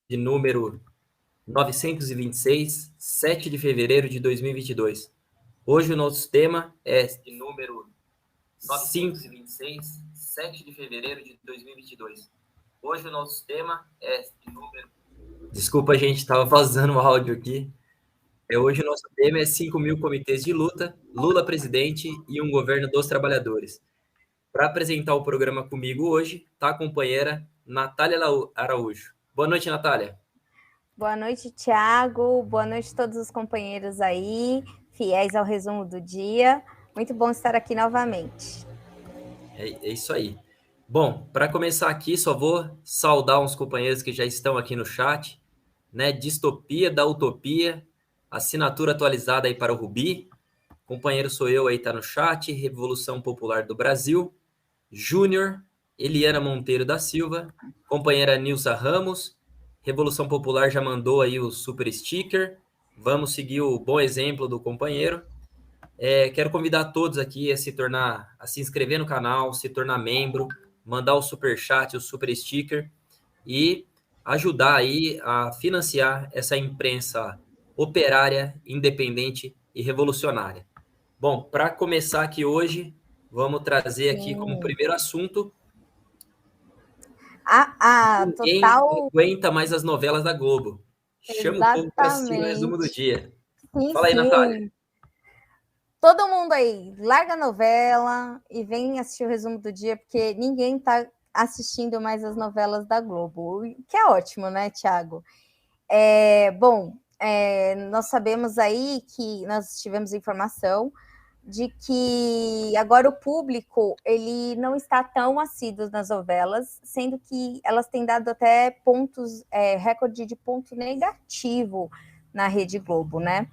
de número 926, 7 de fevereiro de 2022. Hoje o nosso tema é de número 926, 7 de fevereiro de 2022. Hoje o nosso tema é de número... Desculpa, gente, estava vazando o áudio aqui. Hoje o nosso tema é 5.000 comitês de luta, Lula presidente e um governo dos trabalhadores. Para apresentar o programa comigo hoje, está a companheira Natália Araújo. Boa noite, Natália. Boa noite, Thiago. Boa noite a todos os companheiros aí, fiéis ao resumo do dia. Muito bom estar aqui novamente. É isso aí. Bom, para começar aqui, só vou saudar uns companheiros que já estão aqui no chat, né? Distopia da Utopia, assinatura atualizada aí para o Rubi. Companheiro sou eu aí, tá no chat. Revolução Popular do Brasil, Júnior, Eliana Monteiro da Silva, companheira Nilza Ramos. Revolução Popular já mandou aí o super sticker. Vamos seguir o bom exemplo do companheiro. Quero convidar todos aqui a se inscrever no canal, se tornar membro, mandar o super chat, o super sticker e ajudar aí a financiar essa imprensa operária, independente e revolucionária. Bom, para começar aqui hoje, vamos trazer aqui como primeiro assunto... Ninguém total... aguenta mais as novelas da Globo. Chama o povo para assistir o resumo do dia. Sim, Fala aí, Natália. Todo mundo aí, larga a novela e vem assistir o resumo do dia, porque ninguém está assistindo mais as novelas da Globo, o que é ótimo, né, Thiago? Nós sabemos aí que nós tivemos informação de que agora o público ele não está tão assíduo nas novelas, sendo que elas têm dado até pontos, recorde de ponto negativo na Rede Globo, né?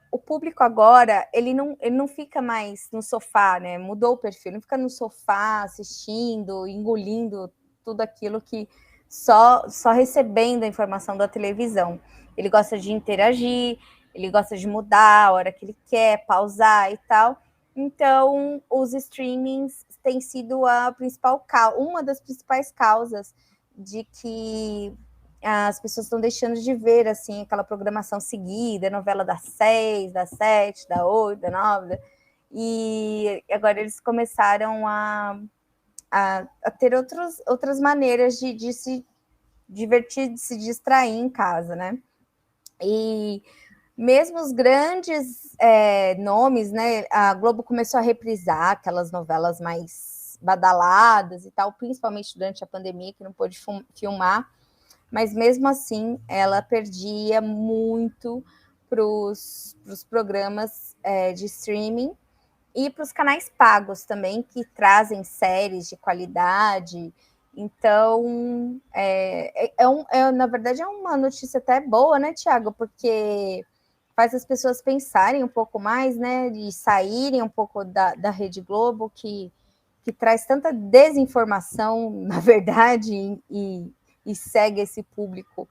O público agora, ele não fica mais no sofá, né? Mudou o perfil, não fica no sofá assistindo, engolindo tudo aquilo que só recebendo a informação da televisão. Ele gosta de interagir, ele gosta de mudar a hora que ele quer, pausar e tal. Então, os streamings têm sido uma das principais causas de que as pessoas estão deixando de ver assim aquela programação seguida, novela das 6, das 7, da 8, da 9, e agora eles começaram a ter outras maneiras de se divertir, de se distrair em casa, né? E mesmo os grandes nomes, né? A Globo começou a reprisar aquelas novelas mais badaladas e tal, principalmente durante a pandemia, que não pôde filmar, mas mesmo assim ela perdia muito para os programas de streaming e para os canais pagos também, que trazem séries de qualidade. Então, na verdade, é uma notícia até boa, né, Thiago? Porque faz as pessoas pensarem um pouco mais, né, de saírem um pouco da Rede Globo, que traz tanta desinformação, na verdade, e segue esse público,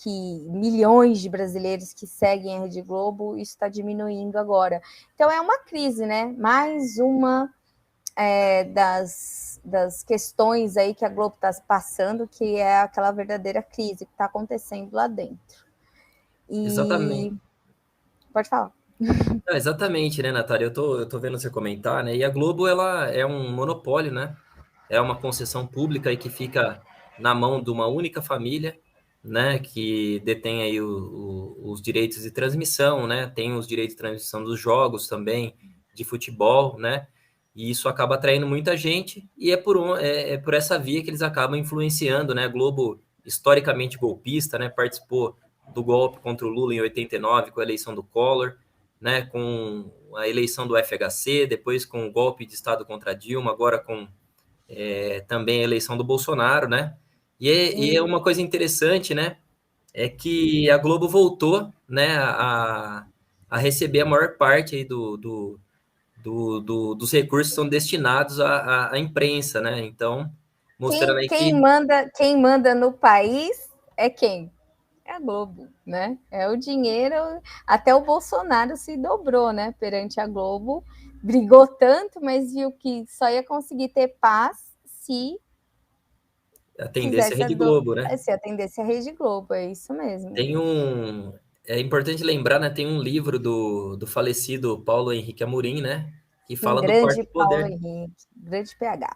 que milhões de brasileiros que seguem a Rede Globo, isso está diminuindo agora. Então é uma crise, né? Mais uma das questões aí que a Globo está passando, que é aquela verdadeira crise que está acontecendo lá dentro. Exatamente. Pode falar. Não, exatamente, né, Natália? Eu tô vendo você comentar, né? E a Globo, ela é um monopólio, né? É uma concessão pública e que fica na mão de uma única família, né? Que detém aí os direitos de transmissão, né? Tem os direitos de transmissão dos jogos também, de futebol, né? E isso acaba atraindo muita gente e é por essa via que eles acabam influenciando, né? A Globo, historicamente golpista, né? Participou do golpe contra o Lula em 89, com a eleição do Collor, né, com a eleição do FHC, depois com o golpe de Estado contra Dilma, agora com também a eleição do Bolsonaro, né? E é uma coisa interessante, né? É que a Globo voltou, né, a receber a maior parte aí dos recursos que são destinados à imprensa, né? Então, mostrando aí que... Quem manda no país é quem? É a Globo, né? É o dinheiro. Até o Bolsonaro se dobrou, né, perante a Globo, brigou tanto, mas viu que só ia conseguir ter paz se A tendência é Rede Globo, né? Se atendesse a Rede Globo, é isso mesmo. É importante lembrar, né? Tem um livro do falecido Paulo Henrique Amorim, né? Que Um fala do grande quarto Paulo poder. Henrique, grande PH.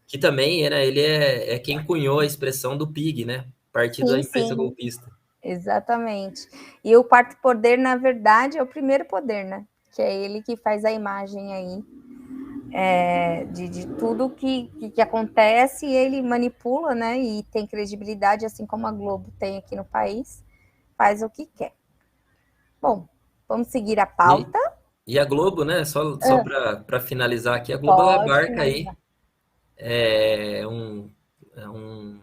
Que também, né? Ele é quem cunhou a expressão do PIG, né? Partido da Sim, Imprensa sim, Golpista. exatamente. E o quarto poder, na verdade, é o primeiro poder, né? Que é ele que faz a imagem aí de tudo que acontece, e ele manipula, né? E tem credibilidade, assim como a Globo tem aqui no país, faz o que quer. Bom, vamos seguir a pauta. E a Globo, né? Só para finalizar aqui, a Globo ela Pode abarca finalizar. aí é, um, um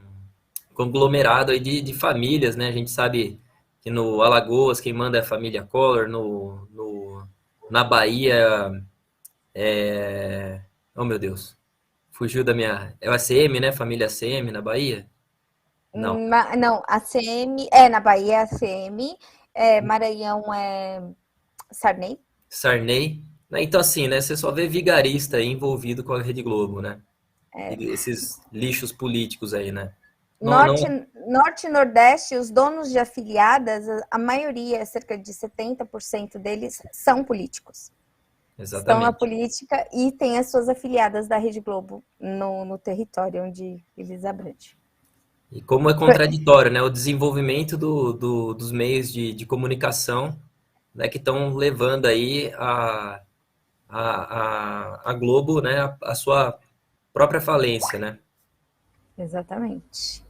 conglomerado aí de famílias, né? A gente sabe que no Alagoas quem manda é a família Collor, na Bahia oh meu Deus, fugiu da minha. É o ACM, né? Família ACM na Bahia? Não. Não, ACM, na Bahia é ACM, Maranhão é Sarney. Sarney. Né? Então, assim, né? Você só vê vigarista aí envolvido com a Rede Globo, né? E esses lixos políticos aí, né? Não, não, Norte e Nordeste, os donos de afiliadas, a maioria, cerca de 70% deles, são políticos. Estão na exatamente. política e têm as suas afiliadas da Rede Globo no território onde eles abrangem. E como é contraditório, né? O desenvolvimento dos meios de comunicação, né? Que estão levando aí a Globo, né? A sua própria falência, né? Exatamente.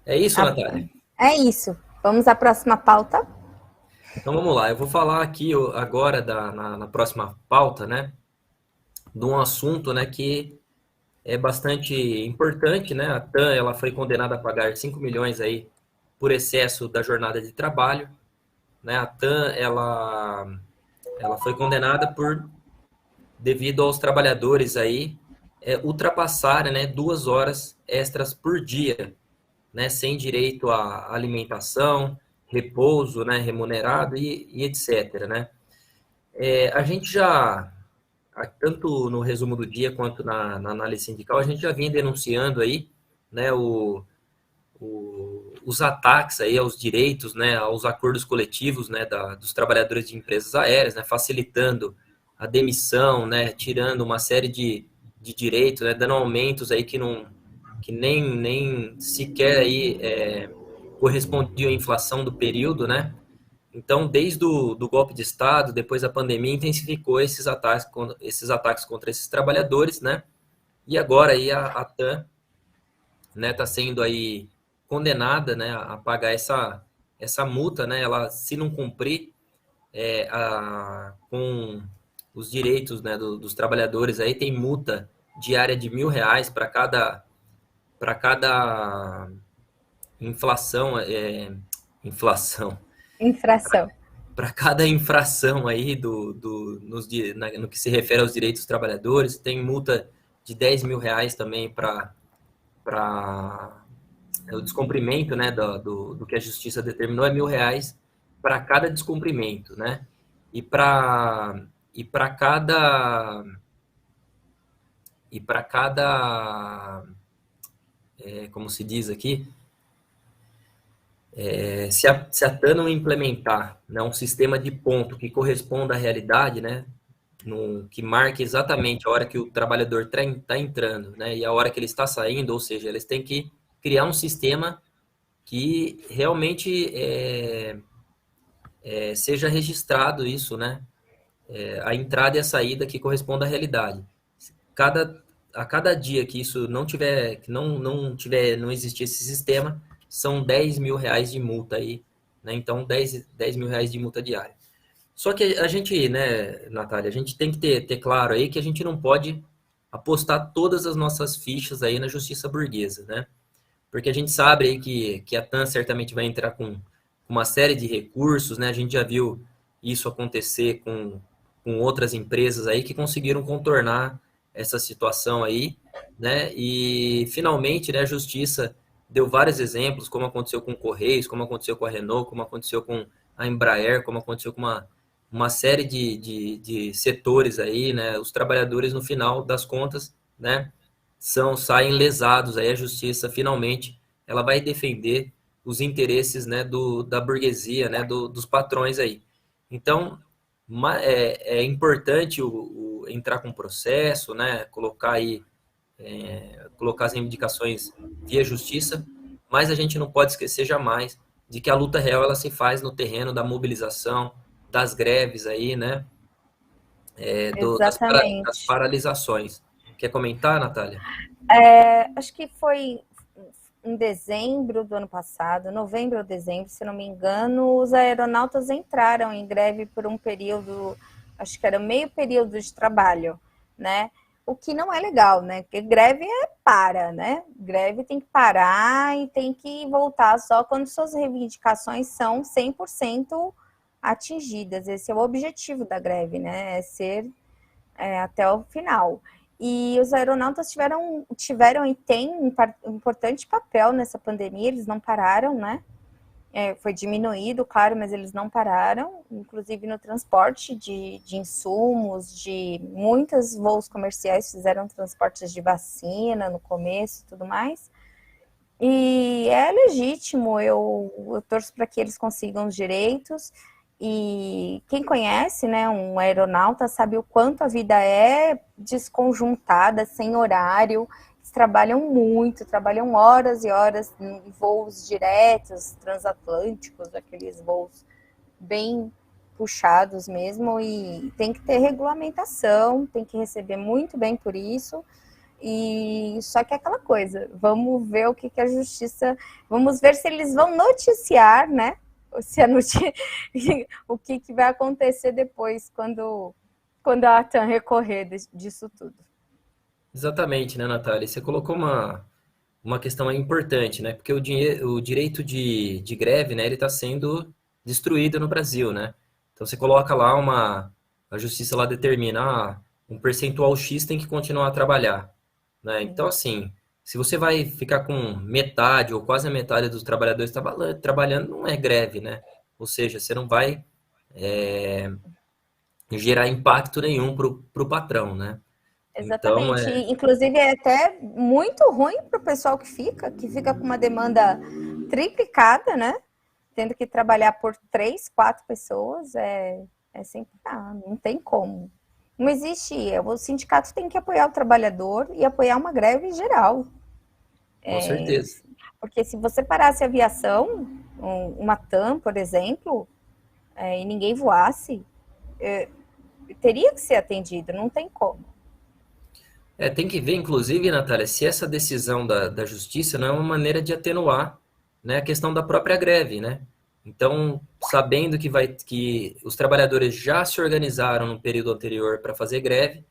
É isso, Natália? É isso. Vamos à próxima pauta. Então vamos lá, eu vou falar aqui agora na próxima pauta, né, de um assunto, né, que é bastante importante, né? A TAM, ela foi condenada a pagar 5 milhões aí por excesso da jornada de trabalho, né? A TAM, ela foi condenada devido aos trabalhadores aí ultrapassarem, né, 2 horas extras por dia, né, sem direito à alimentação, repouso, né, remunerado e etc, né? A gente já, tanto no resumo do dia quanto na análise sindical, a gente já vem denunciando aí, né, os ataques aí aos direitos, né, aos acordos coletivos, né, dos trabalhadores de empresas aéreas, né, facilitando a demissão, né, tirando uma série de direitos, né, dando aumentos aí que nem sequer aí correspondiam à inflação do período, né? Então, desde o do golpe de Estado, depois da pandemia, intensificou esses ataques contra esses trabalhadores, né? E agora aí a TAM, né, está sendo aí condenada, né, a pagar essa multa, né? Ela, se não cumprir com os direitos, né, dos trabalhadores, aí tem multa diária de R$ 1.000 para cada inflação, inflação, Infração. para cada infração aí no que se refere aos direitos dos trabalhadores, tem multa de R$ 10.000 também para o descumprimento, né, do que a justiça determinou, é R$ 1.000 para cada descumprimento, né? E para cada como se diz aqui, se a TAN não implementar, né, um sistema de ponto que corresponda à realidade, né, que marque exatamente a hora que o trabalhador está entrando, né, e a hora que ele está saindo, ou seja, eles têm que criar um sistema que realmente seja registrado isso, né, a entrada e a saída que corresponda à realidade. A cada dia que isso não tiver, não existir esse sistema, são R$ 10.000 de multa aí, né? Então, R$ 10.000 de multa diária. Só que a gente, né, Natália, a gente tem que ter claro aí que a gente não pode apostar todas as nossas fichas aí na justiça burguesa, né? Porque a gente sabe aí que a TAM certamente vai entrar com uma série de recursos, né? A gente já viu isso acontecer com outras empresas aí que conseguiram contornar essa situação aí, né? E finalmente, né, a justiça deu vários exemplos, como aconteceu com o Correios, como aconteceu com a Renault, como aconteceu com a Embraer, como aconteceu com uma série de setores aí, né? Os trabalhadores, no final das contas, né, saem lesados, aí a justiça finalmente ela vai defender os interesses, né, da burguesia, né, dos patrões aí. Então, é importante entrar com processo, né, colocar aí, colocar as reivindicações via justiça, mas a gente não pode esquecer jamais de que a luta real ela se faz no terreno da mobilização, das greves aí, né, das Exatamente. paralisações. Quer comentar, Natália? Acho que foi em dezembro do ano passado, novembro ou dezembro, se não me engano, os aeronautas entraram em greve por um período, acho que era meio período de trabalho, né? O que não é legal, né? Porque greve né? Greve tem que parar e tem que voltar só quando suas reivindicações são 100% atingidas. Esse é o objetivo da greve, né? É ser até o final. E os aeronautas tiveram e têm um importante papel nessa pandemia, eles não pararam, né? Foi diminuído, claro, mas eles não pararam, inclusive no transporte de insumos, de muitos voos comerciais fizeram transportes de vacina no começo e tudo mais. E é legítimo, eu torço para que eles consigam os direitos. E quem conhece, né, um aeronauta sabe o quanto a vida é desconjuntada, sem horário. Eles trabalham muito, trabalham horas e horas em voos diretos, transatlânticos, aqueles voos bem puxados mesmo. E tem que ter regulamentação, tem que receber muito bem por isso. E só que é aquela coisa, vamos ver o que a justiça, vamos ver se eles vão noticiar, né? Se o que vai acontecer depois quando a ATAN recorrer disso tudo. Exatamente, né, Natália? Você colocou uma questão aí importante, né? Porque o direito de greve, né, ele está sendo destruído no Brasil, né? Então você coloca lá a justiça lá determina, um percentual X tem que continuar a trabalhar, né? Então, assim, se você vai ficar com metade ou quase a metade dos trabalhadores trabalhando, não é greve, né? Ou seja, você não vai gerar impacto nenhum pro patrão, né? Então, Exatamente. Inclusive, é até muito ruim para o pessoal que fica com uma demanda triplicada, né? Tendo que trabalhar por 3, 4 pessoas, sempre não tem como. Não existe. O sindicato tem que apoiar o trabalhador e apoiar uma greve geral. com certeza. Porque se você parasse a aviação, uma TAM, por exemplo, e ninguém voasse, teria que ser atendido, não tem como. Tem que ver, inclusive, Natália, se essa decisão da justiça não é uma maneira de atenuar, né, a questão da própria greve, né? Então, sabendo que os trabalhadores já se organizaram no período anterior para fazer greve,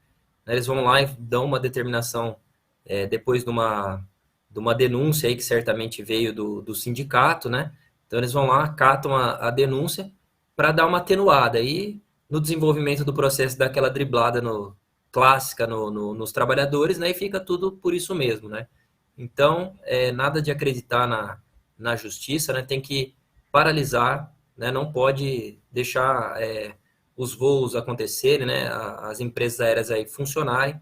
né, eles vão lá e dão uma determinação depois de uma denúncia aí que certamente veio do sindicato, né? Então, eles vão lá, catam a denúncia para dar uma atenuada. E no desenvolvimento do processo daquela driblada clássica nos trabalhadores, né? E fica tudo por isso mesmo, né? Então, nada de acreditar na justiça, né? Tem que paralisar, né? Não pode deixar os voos acontecerem, né? As empresas aéreas aí funcionarem,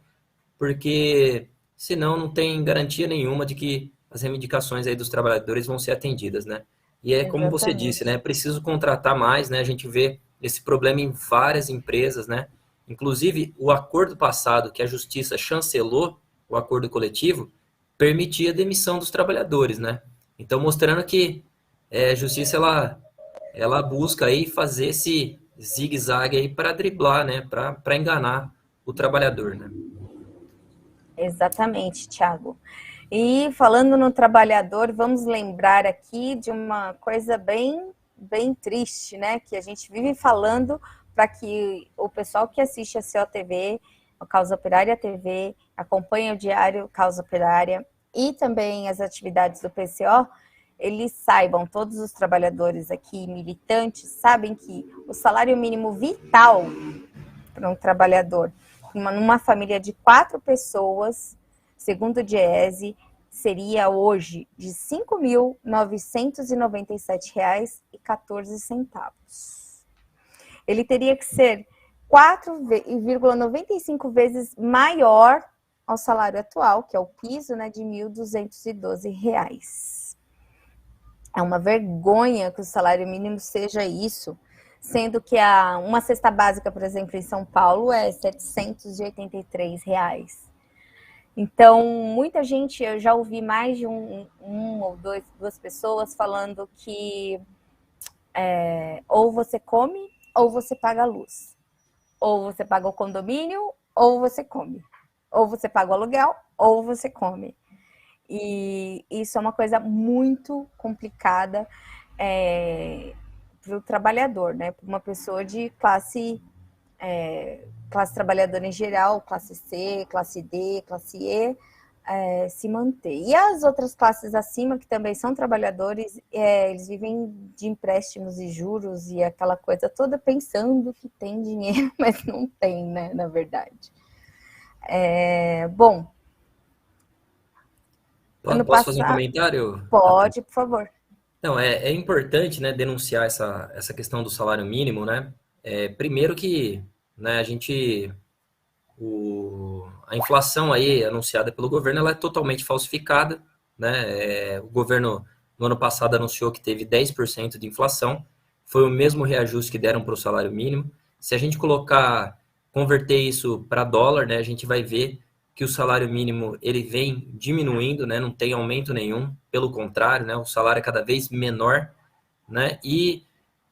porque senão não tem garantia nenhuma de que as reivindicações aí dos trabalhadores vão ser atendidas, né? E é como você disse, né? Exatamente. É preciso contratar mais, né? A gente vê esse problema em várias empresas, né? Inclusive, o acordo passado que a justiça chancelou, o acordo coletivo, permitia a demissão dos trabalhadores, né? Então, mostrando que a justiça ela busca aí fazer esse zigue-zague aí para driblar, né? Para enganar o trabalhador, né? Exatamente, Thiago. E falando no trabalhador, vamos lembrar aqui de uma coisa bem triste, né? Que a gente vive falando para que o pessoal que assiste a COTV, a Causa Operária TV, acompanha o diário Causa Operária e também as atividades do PCO, eles saibam, todos os trabalhadores aqui, militantes, sabem que o salário mínimo vital para um trabalhador numa família de 4 pessoas, segundo o Diese, seria hoje de R$ 5.997,14. Ele teria que ser 4,95 vezes maior ao salário atual, que é o piso, né, de R$ 1.212. É uma vergonha que o salário mínimo seja isso, sendo que uma cesta básica, por exemplo, em São Paulo é R$ 783. Então, muita gente, eu já ouvi mais de um ou duas pessoas falando que ou você come ou você paga a luz, ou você paga o condomínio ou você come, ou você paga o aluguel ou você come. E isso é uma coisa muito complicada para o trabalhador, né? Para uma pessoa de classe trabalhadora em geral, classe C, classe D, classe E, se manter. E as outras classes acima, que também são trabalhadores, eles vivem de empréstimos e juros e aquela coisa toda pensando que tem dinheiro, mas não tem, né, na verdade. Bom, ano Posso fazer um passado... comentário? Pode, por favor. Não, é importante, né, denunciar essa questão do salário mínimo, né? Primeiro que, né, a inflação aí anunciada pelo governo, ela é totalmente falsificada, né? O governo, no ano passado, anunciou que teve 10% de inflação, foi o mesmo reajuste que deram para o salário mínimo. Se a gente converter isso para dólar, né, a gente vai ver que o salário mínimo ele vem diminuindo, né, não tem aumento nenhum, pelo contrário, né, o salário é cada vez menor, né, e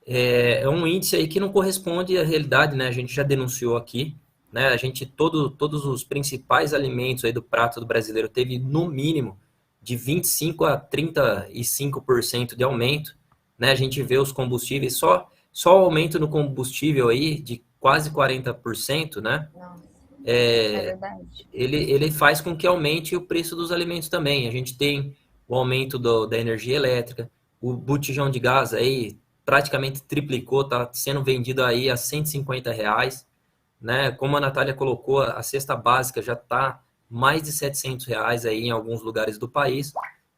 é um índice aí que não corresponde à realidade, né, a gente já denunciou aqui, né, todos os principais alimentos aí do prato do brasileiro teve no mínimo de 25 a 35% de aumento, né, a gente vê os combustíveis, só o aumento no combustível aí de quase 40%, né, Nossa, é é, verdade. ele faz com que aumente o preço dos alimentos também. A gente tem o aumento da energia elétrica, o botijão de gás aí praticamente triplicou, está sendo vendido aí a R$ 150, né? Como a Natália colocou, a cesta básica já está mais de R$ 700 aí em alguns lugares do país,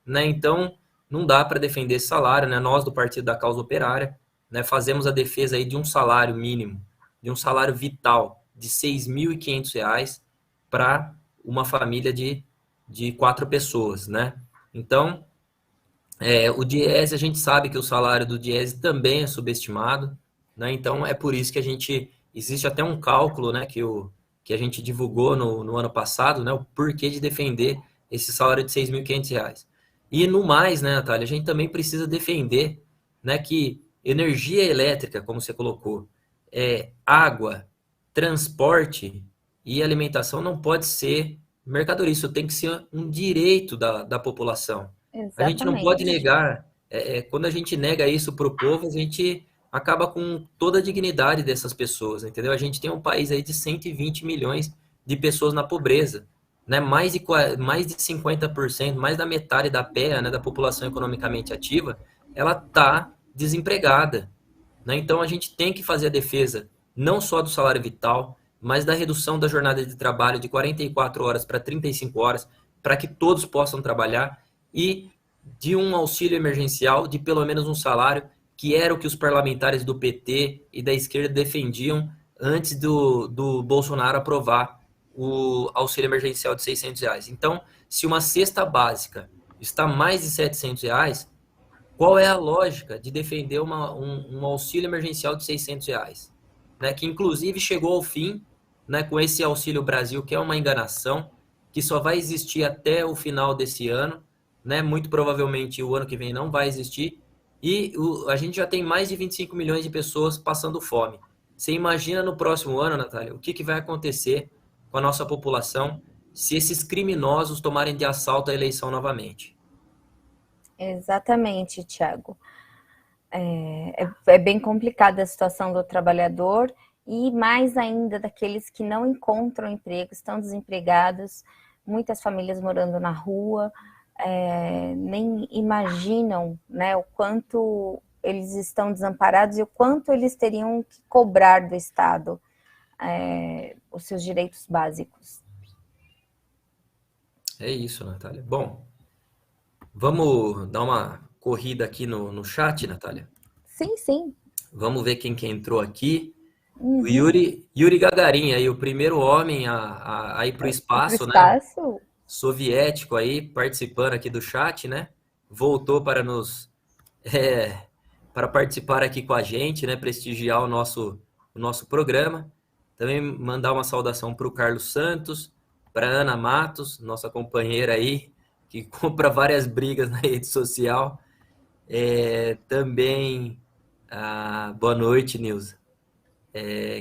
né? Então, não dá para defender esse salário, né? Nós do Partido da Causa Operária, né, fazemos a defesa aí de um salário mínimo, de um salário vital de R$ 6.500 para uma família de 4 pessoas, né? Então, o Diese, a gente sabe que o salário do Diese também é subestimado, né? Então, é por isso que existe até um cálculo, né, que a gente divulgou no ano passado, né, o porquê de defender esse salário de R$ 6.500. E no mais, né, Natália, a gente também precisa defender, né, que energia elétrica, como você colocou, água, transporte e alimentação não pode ser mercadoria, isso tem que ser um direito da população. A gente não pode Exatamente. negar, quando a gente nega isso para o povo, a gente acaba com toda a dignidade dessas pessoas, entendeu? A gente tem um país aí de 120 milhões de pessoas na pobreza, né? Mais de 50%, mais da metade da PEA, né, da população economicamente ativa, ela está desempregada, né? Então a gente tem que fazer a defesa não só do salário vital, mas da redução da jornada de trabalho de 44 horas para 35 horas, para que todos possam trabalhar e de um auxílio emergencial de pelo menos um salário, que era o que os parlamentares do PT e da esquerda defendiam antes do Bolsonaro aprovar o auxílio emergencial de R$ 600. Então, se uma cesta básica está mais de R$ 700, qual é a lógica de defender um auxílio emergencial de R$ 600? Né? Que inclusive chegou ao fim, né, com esse Auxílio Brasil, que é uma enganação, que só vai existir até o final desse ano, né? Muito provavelmente o ano que vem não vai existir, e a gente já tem mais de 25 milhões de pessoas passando fome. Você imagina no próximo ano, Natália, o que vai acontecer com a nossa população se esses criminosos tomarem de assalto a eleição novamente? Exatamente, Tiago. É bem complicada a situação do trabalhador e mais ainda daqueles que não encontram emprego, estão desempregados, muitas famílias morando na rua, nem imaginam, né, o quanto eles estão desamparados e o quanto eles teriam que cobrar do Estado os seus direitos básicos. É isso, Natália. Bom, vamos dar uma corrida aqui no chat, Natália. Sim, sim. Vamos ver quem que entrou aqui. O Uhum. Yuri Gagarin, aí, o primeiro homem a ir para o E para o espaço, né? espaço, Soviético aí, participando aqui do chat, né? Voltou para é, para participar aqui com a gente, né? Prestigiar o nosso programa. Também mandar uma saudação para o Carlos Santos, para Ana Matos, nossa companheira aí, que compra várias brigas na rede social. Também, boa noite, Nilza.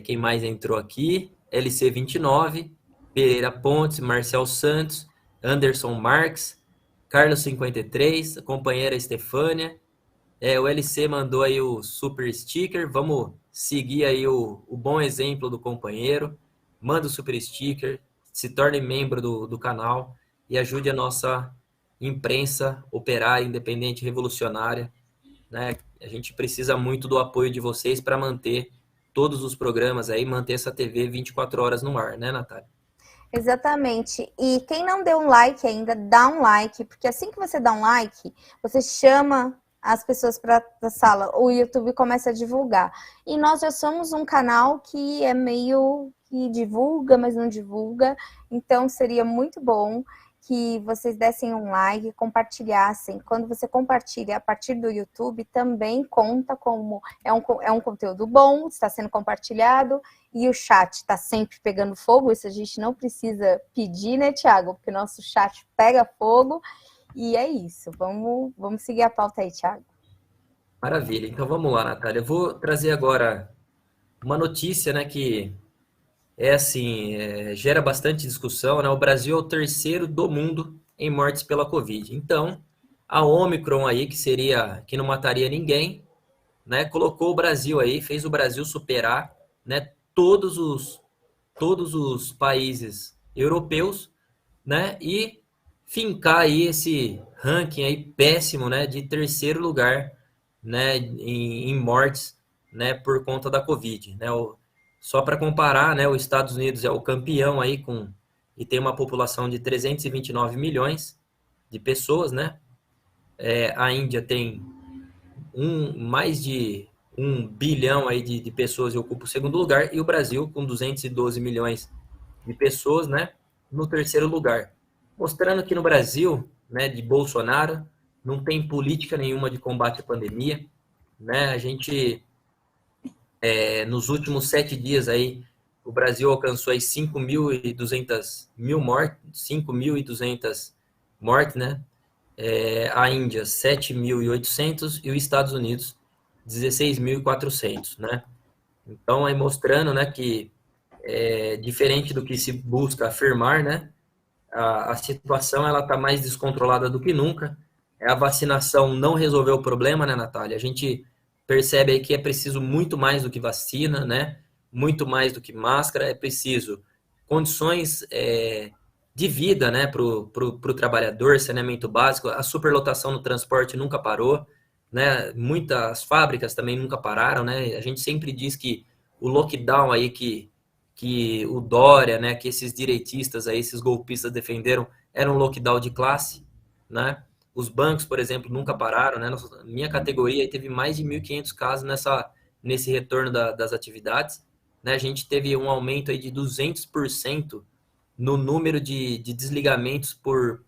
Quem mais entrou aqui? LC29, Pereira Pontes, Marcel Santos, Anderson Marques, Carlos 53, a companheira Estefânia. O LC mandou aí o super sticker. Vamos seguir aí o bom exemplo do companheiro. Manda o super sticker, se torne membro do canal e ajude a nossa imprensa operária, independente, revolucionária, né? A gente precisa muito do apoio de vocês para manter todos os programas aí, manter essa TV 24 horas no ar, né, Natália? exatamente. E quem não deu um like ainda, dá um like, porque assim que você dá um like, você chama as pessoas para a sala, o YouTube começa a divulgar. E nós já somos um canal que é meio que divulga, mas não divulga. Então seria muito bom que vocês dessem um like, compartilhassem. Quando você compartilha a partir do YouTube, também conta como é um conteúdo bom, está sendo compartilhado, e o chat está sempre pegando fogo. Isso a gente não precisa pedir, né, Thiago? Porque o nosso chat pega fogo. E é isso. Vamos seguir a pauta aí, Thiago. Maravilha. Então vamos lá, Natália. Eu vou trazer agora uma notícia, né, que gera bastante discussão, né? O Brasil é o terceiro do mundo em mortes pela Covid. Então, a Omicron aí, que não mataria ninguém, né, colocou o Brasil aí, fez o Brasil superar, né, todos os países europeus, né, e fincar aí esse ranking aí péssimo, né, de terceiro lugar, né, em mortes, né, por conta da Covid, né? Só para comparar, né, os Estados Unidos é o campeão aí e tem uma população de 329 milhões de pessoas, né? A Índia tem mais de 1 bilhão aí de pessoas e ocupa o segundo lugar, e o Brasil, com 212 milhões de pessoas, né, no terceiro lugar. Mostrando que no Brasil, né, de Bolsonaro, não tem política nenhuma de combate à pandemia, né? A gente, nos últimos 7 dias aí, o Brasil alcançou aí 5.200 mortes, né? A Índia 7.800 e os Estados Unidos 16.400, né? Então, aí mostrando, né, que diferente do que se busca afirmar, né, a situação ela está mais descontrolada do que nunca. A vacinação não resolveu o problema, né, Natália? A gente percebe aí que é preciso muito mais do que vacina, né? Muito mais do que máscara, é preciso condições de vida, né, pro trabalhador, saneamento básico. A superlotação no transporte nunca parou, né? Muitas fábricas também nunca pararam, né? A gente sempre diz que o lockdown aí que o Dória, né, que esses direitistas aí, esses golpistas defenderam, era um lockdown de classe, né? Os bancos, por exemplo, nunca pararam, né? Minha categoria teve mais de 1.500 casos nesse retorno das atividades, né? A gente teve um aumento aí de 200% no número de desligamentos por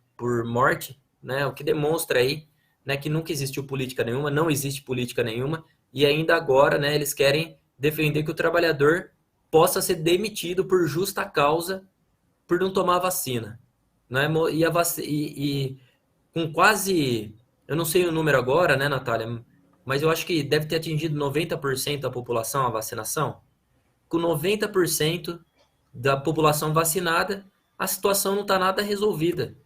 morte, né? O que demonstra aí, né, que nunca existiu política nenhuma, não existe política nenhuma, e ainda agora, né, eles querem defender que o trabalhador possa ser demitido por justa causa por não tomar vacina, né? E com quase, eu não sei o número agora, né, Natália, mas eu acho que deve ter atingido 90% da população a vacinação. Com 90% da população vacinada, a situação não está nada resolvida,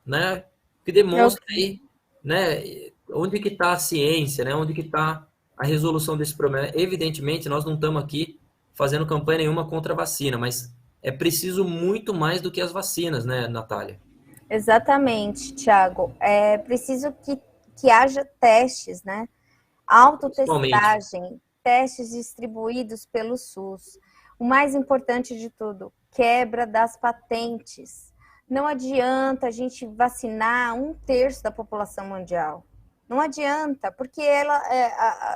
né? O que Eu, demonstra aí, né, onde que está a ciência, né? Onde que está a resolução desse problema? Evidentemente, nós não estamos aqui fazendo campanha nenhuma contra a vacina, mas é preciso muito mais do que as vacinas, né, Natália? exatamente, Thiago. É preciso que haja testes, né? Principalmente. Autotestagem, testes distribuídos pelo SUS. O mais importante de tudo, quebra das patentes. Não adianta a gente vacinar 1/3 da população mundial. Não adianta, porque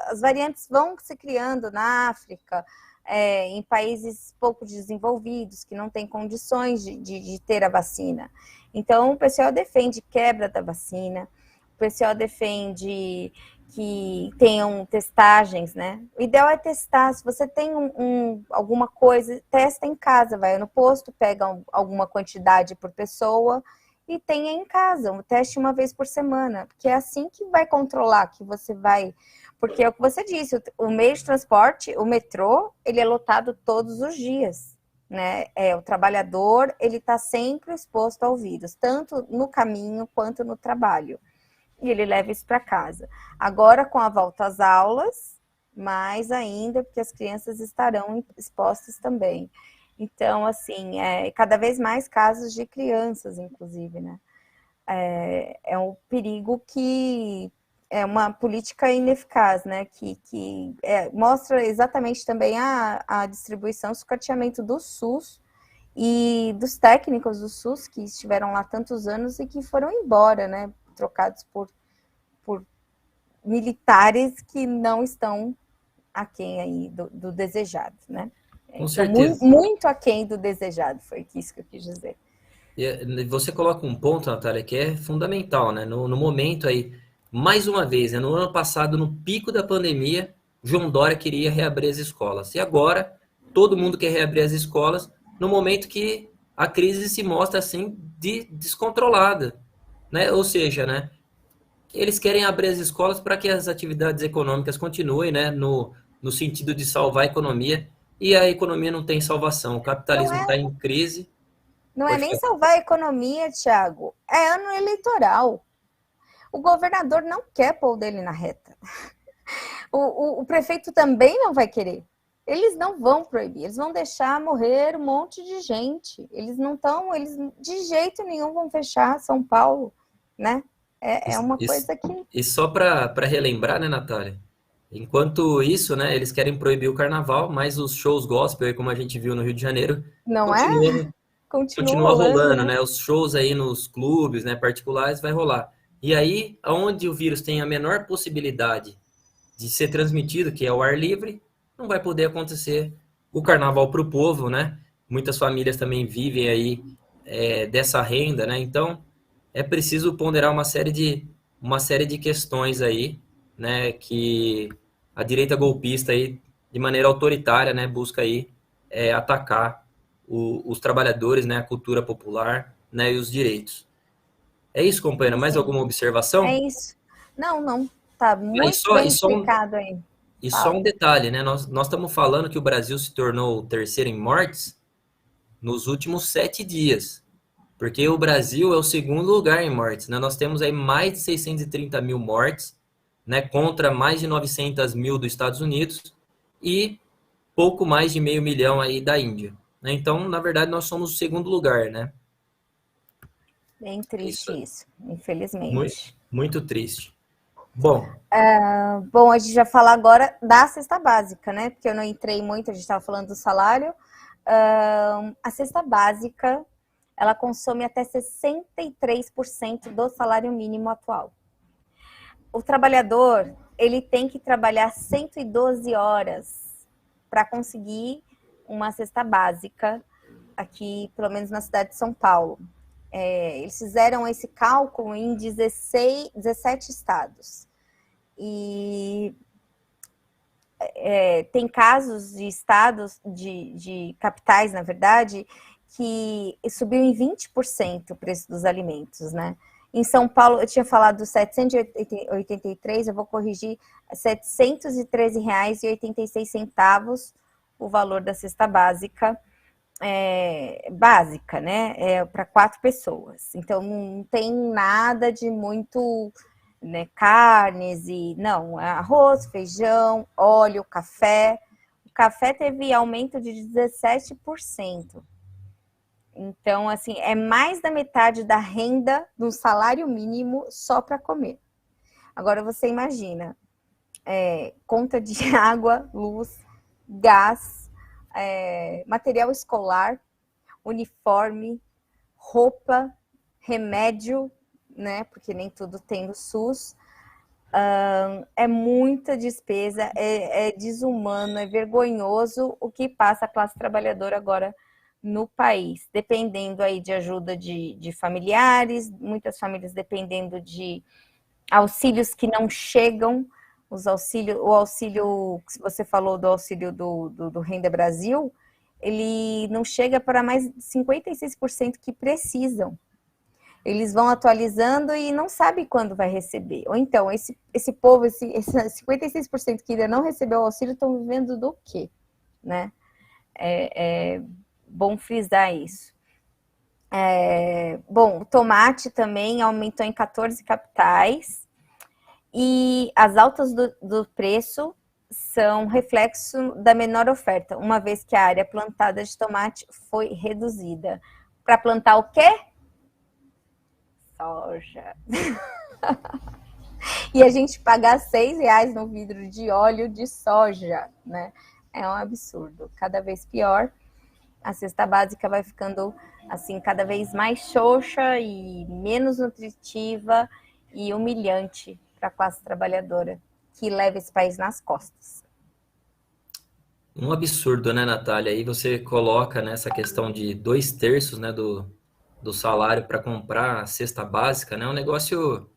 as variantes vão se criando na África, em países pouco desenvolvidos, que não têm condições de ter a vacina. Então, o pessoal defende quebra da vacina, o pessoal defende que tenham testagens, né? O ideal é testar. Se você tem alguma coisa, testa em casa, vai no posto, pega alguma quantidade por pessoa e tenha em casa, teste uma vez por semana, porque é assim que vai controlar, que você vai... Porque é o que você disse, o meio de transporte, o metrô, ele é lotado todos os dias, né? O trabalhador, ele está sempre exposto ao vírus, tanto no caminho quanto no trabalho. E ele leva isso para casa. Agora, com a volta às aulas, mais ainda, porque as crianças estarão expostas também. Então, assim, cada vez mais casos de crianças, inclusive, né? É um perigo que é uma política ineficaz, né? Que mostra exatamente também a distribuição, o sucateamento do SUS e dos técnicos do SUS que estiveram lá tantos anos e que foram embora, né? Trocados por militares que não estão aquém aí do desejado, né? Com Então, certeza. muito aquém do desejado, foi isso que eu quis dizer. E você coloca um ponto, Natália, que é fundamental, né? No momento aí, mais uma vez, né? No ano passado, no pico da pandemia, João Dória queria reabrir as escolas. E agora, todo mundo quer reabrir as escolas no momento que a crise se mostra assim descontrolada, né? Ou seja, né? Eles querem abrir as escolas para que as atividades econômicas continuem, né? No sentido de salvar a economia. E a economia não tem salvação. O Não capitalismo é, está em crise. não é Pode nem falar. salvar a economia, Thiago. É ano eleitoral. O governador não quer pôr o dele na reta. O prefeito também não vai querer. Eles não vão proibir, eles vão deixar morrer um monte de gente. Eles não estão, eles de jeito nenhum vão fechar São Paulo, né? É uma coisa que E só para relembrar, né, Natália? Enquanto isso, né, eles querem proibir o carnaval, mas os shows gospel, aí, como a gente viu no Rio de Janeiro, não é, continua, continua continua rolando, rolando, né? né? Os shows aí nos clubes, né, particulares, vai rolar. E aí, onde o vírus tem a menor possibilidade de ser transmitido, que é o ar livre, não vai poder acontecer o carnaval para o povo, né? Muitas famílias também vivem aí dessa renda, né? Então, é preciso ponderar uma série de questões aí, né? Que a direita golpista aí, de maneira autoritária, né? Busca aí atacar os trabalhadores, né? A cultura popular, né? E os direitos. É isso, companheira. Sim, Mais sim. alguma É observação? isso. Não, não. Tá Ah, muito bem explicado aí. E só um Fala. detalhe, né? Nós estamos falando que o Brasil se tornou o terceiro em mortes nos últimos 7 dias, porque o Brasil é o segundo lugar em mortes, né? Nós temos aí mais de 630 mil mortes, né? Contra mais de 900 mil dos Estados Unidos e pouco mais de meio milhão aí da Índia, né? Então, na verdade, nós somos o segundo lugar, né? Bem É isso triste aí. isso, Muito, infelizmente. muito triste. Bom, Bom, a gente vai falar agora da cesta básica, né? Porque eu não entrei muito, a gente estava falando do salário. A cesta básica, ela consome até 63% do salário mínimo atual. O trabalhador, ele tem que trabalhar 112 horas para conseguir uma cesta básica aqui, pelo menos na cidade de São Paulo. Eles fizeram esse cálculo em 17 estados. E tem casos de estados, de capitais, na verdade, que subiu em 20% o preço dos alimentos, né? Em São Paulo, eu tinha falado 783, eu vou corrigir, R$ 713,86 o valor da cesta básica, básica, né? Para 4 pessoas. Então, não tem nada de muito, né, carnes e não, arroz, feijão, óleo, café. O café teve aumento de 17%. Então, assim, é mais da metade da renda do salário mínimo só para comer. Agora você imagina, conta de água, luz, gás, material escolar, uniforme, roupa, remédio, né? Porque nem tudo tem no SUS, É muita despesa, é desumano, é vergonhoso o que passa a classe trabalhadora agora no país, dependendo aí de ajuda de familiares, muitas famílias dependendo de auxílios que não chegam, o auxílio que você falou do auxílio do Renda Brasil, ele não chega para mais de 56% que precisam. Eles vão atualizando e não sabe quando vai receber. Ou então, esse povo, esse 56% que ainda não recebeu o auxílio, estão vivendo do quê? Né? É bom frisar isso. Bom, o tomate também aumentou em 14 capitais. E as altas do preço são reflexo da menor oferta, uma vez que a área plantada de tomate foi reduzida. Para plantar o quê? Soja. E a gente pagar R$6 no vidro de óleo de soja, né? É um absurdo. Cada vez pior. A cesta básica vai ficando assim cada vez mais xoxa e menos nutritiva e humilhante para a classe trabalhadora que leva esse país nas costas. Um absurdo, né, Natália? Aí você coloca nessa questão de 2/3, né, do salário para comprar a cesta básica, né? Um negócio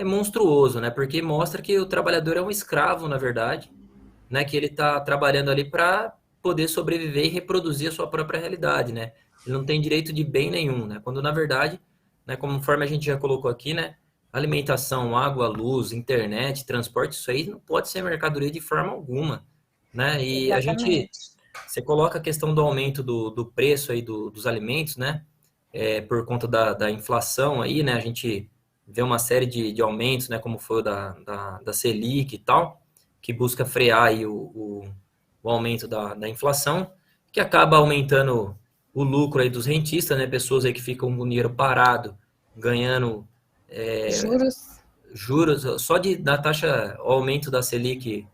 monstruoso, né? Porque mostra que o trabalhador é um escravo, na verdade, né? Que ele está trabalhando ali para poder sobreviver e reproduzir a sua própria realidade, né? Ele não tem direito de bem nenhum, né? Quando na verdade, né, conforme a gente já colocou aqui, né? Alimentação, água, luz, internet, transporte, isso aí não pode ser mercadoria de forma alguma, né? E a gente, Exatamente. você coloca a questão do aumento do preço aí dos alimentos, né? Por conta da inflação aí, né? A gente vê uma série de aumentos, né? Como foi o da Selic e tal, que busca frear aí o aumento da inflação, que acaba aumentando o lucro aí dos rentistas, né? Pessoas aí que ficam com o dinheiro parado, ganhando Juros. juros, só da taxa, o aumento da Selic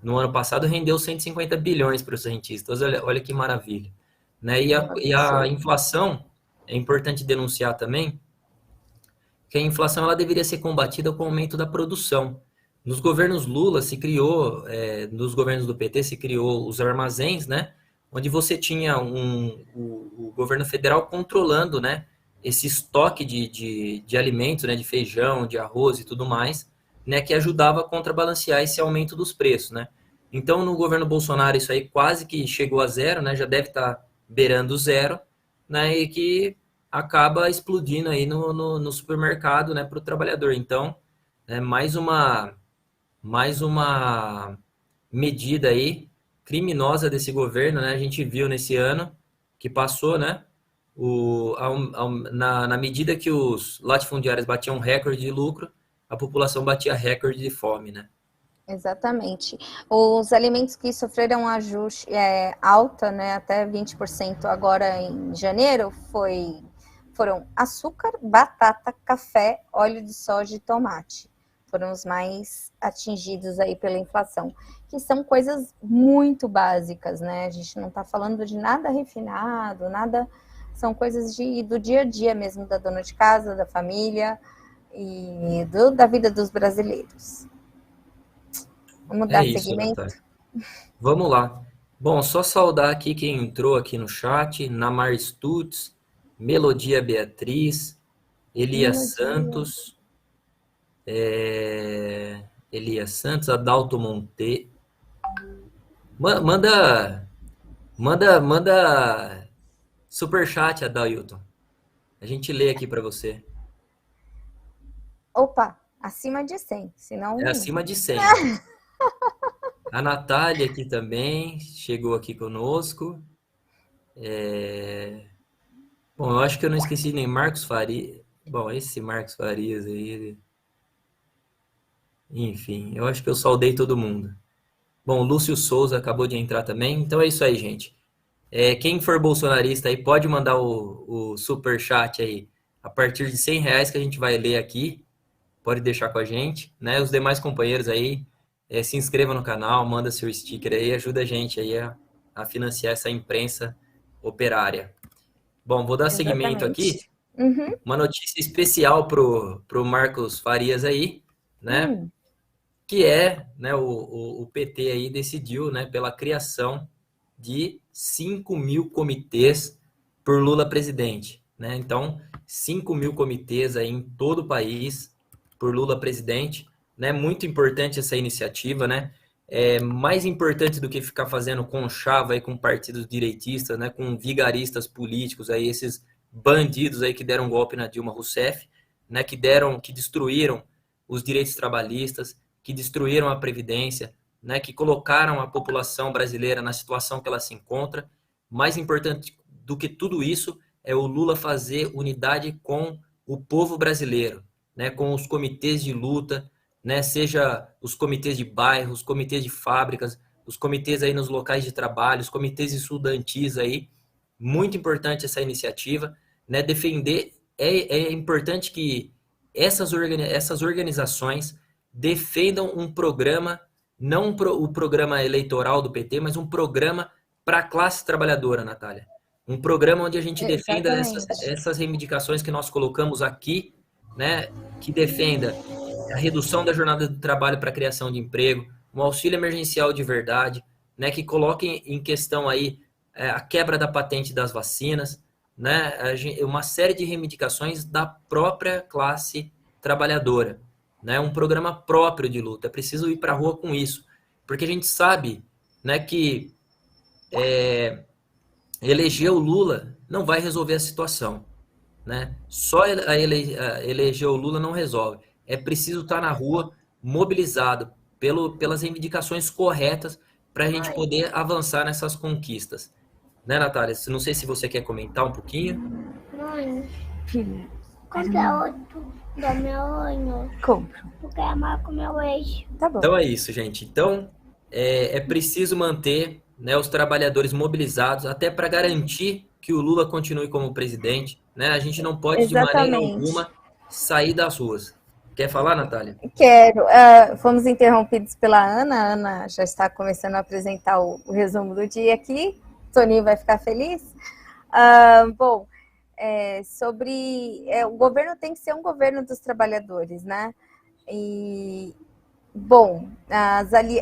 no ano passado rendeu 150 bilhões para os rentistas. Olha que maravilha. Né? É um E a absurdo. inflação, é importante denunciar também, que a inflação ela deveria ser combatida com o aumento da produção. Nos governos Lula se criou, nos governos do PT se criou os armazéns, né? Onde você tinha o governo federal controlando, né? Esse estoque de alimentos, né? De feijão, de arroz e tudo mais, né? Que ajudava a contrabalancear esse aumento dos preços, né? Então, no governo Bolsonaro, isso aí quase que chegou a zero, né? Já deve estar beirando zero, né? E que acaba explodindo aí no supermercado, né, para o trabalhador. Então, é mais uma medida aí criminosa desse governo, né? A gente viu nesse ano que passou, né? Na medida que os latifundiários batiam recorde de lucro, a população batia recorde de fome, né? Exatamente. Os alimentos que sofreram ajuste alta, né, até 20% agora em janeiro, foram açúcar, batata, café, óleo de soja e tomate. Foram os mais atingidos aí pela inflação, que são coisas muito básicas, né? A gente não está falando de nada refinado, nada. São coisas do dia a dia mesmo, da dona de casa, da família e da vida dos brasileiros. Vamos É dar isso, seguimento? Natália. Vamos lá. Bom, só saudar aqui quem entrou aqui no chat, Namar Stutz, Melodia Beatriz, Elias Melodia. Santos, Elias Santos, Adalto Monte. Manda, manda superchat, Adalto. A gente lê aqui para você. Opa, acima de 100, É senão. acima de 100. A Natália aqui também chegou aqui conosco. Bom, eu acho que eu não esqueci nem Marcos Farias. Bom, esse Marcos Farias aí, enfim, eu acho que eu saudei todo mundo. Bom, o Lúcio Souza acabou de entrar também. Então é isso aí, gente. Quem for bolsonarista aí pode mandar o super chat aí a partir de R$100 que a gente vai ler aqui. Pode deixar com a gente, né? Os demais companheiros aí, se inscreva no canal, manda seu sticker aí, ajuda a gente aí a financiar essa imprensa operária. Bom, vou dar seguimento aqui. Exatamente. Uhum. Uma notícia especial pro Marcos Farias aí, né? que é, né, o PT aí decidiu, né, pela criação de 5.000 comitês por Lula presidente, né? Então, 5.000 comitês aí em todo o país por Lula presidente, né? Muito importante essa iniciativa, né? É mais importante do que ficar fazendo conchava aí com partidos direitistas, né? Com vigaristas políticos aí, esses bandidos aí que deram golpe na Dilma Rousseff, né? Que destruíram os direitos trabalhistas, que destruíram a previdência, né, que colocaram a população brasileira na situação que ela se encontra. Mais importante do que tudo isso é o Lula fazer unidade com o povo brasileiro, né, com os comitês de luta, né, seja os comitês de bairro, os comitês de fábricas, os comitês aí nos locais de trabalho, os comitês estudantis aí. Muito importante essa iniciativa, né, defender. É importante que essas organizações defendam um programa, não o programa eleitoral do PT, mas um programa para a classe trabalhadora, Natália. Um programa onde a gente defenda essas reivindicações que nós colocamos aqui, né, que defenda a redução da jornada de trabalho para a criação de emprego, um auxílio emergencial de verdade, né, que coloque em questão aí a quebra da patente das vacinas, né, uma série de reivindicações da própria classe trabalhadora, né, um programa próprio de luta. É preciso ir para a rua com isso, porque a gente sabe, né, que eleger o Lula não vai resolver a situação, né? Só eleger o Lula não resolve. É preciso estar na rua, mobilizado pelas reivindicações corretas para a gente poder avançar nessas conquistas. Né, Natália? Não sei se você quer comentar um pouquinho. Mãe, filha, compra outro do meu olho. Compro. Porque é mal com meu eixo. Tá bom. Então é isso, gente. Então é preciso manter, né, os trabalhadores mobilizados até para garantir que o Lula continue como presidente. Né? A gente não pode, de maneira alguma, sair das ruas. Quer falar, Natália? Quero. Fomos interrompidos pela Ana. A Ana já está começando a apresentar o resumo do dia aqui. Toninho vai ficar feliz. Bom, o governo tem que ser um governo dos trabalhadores, né? E, bom,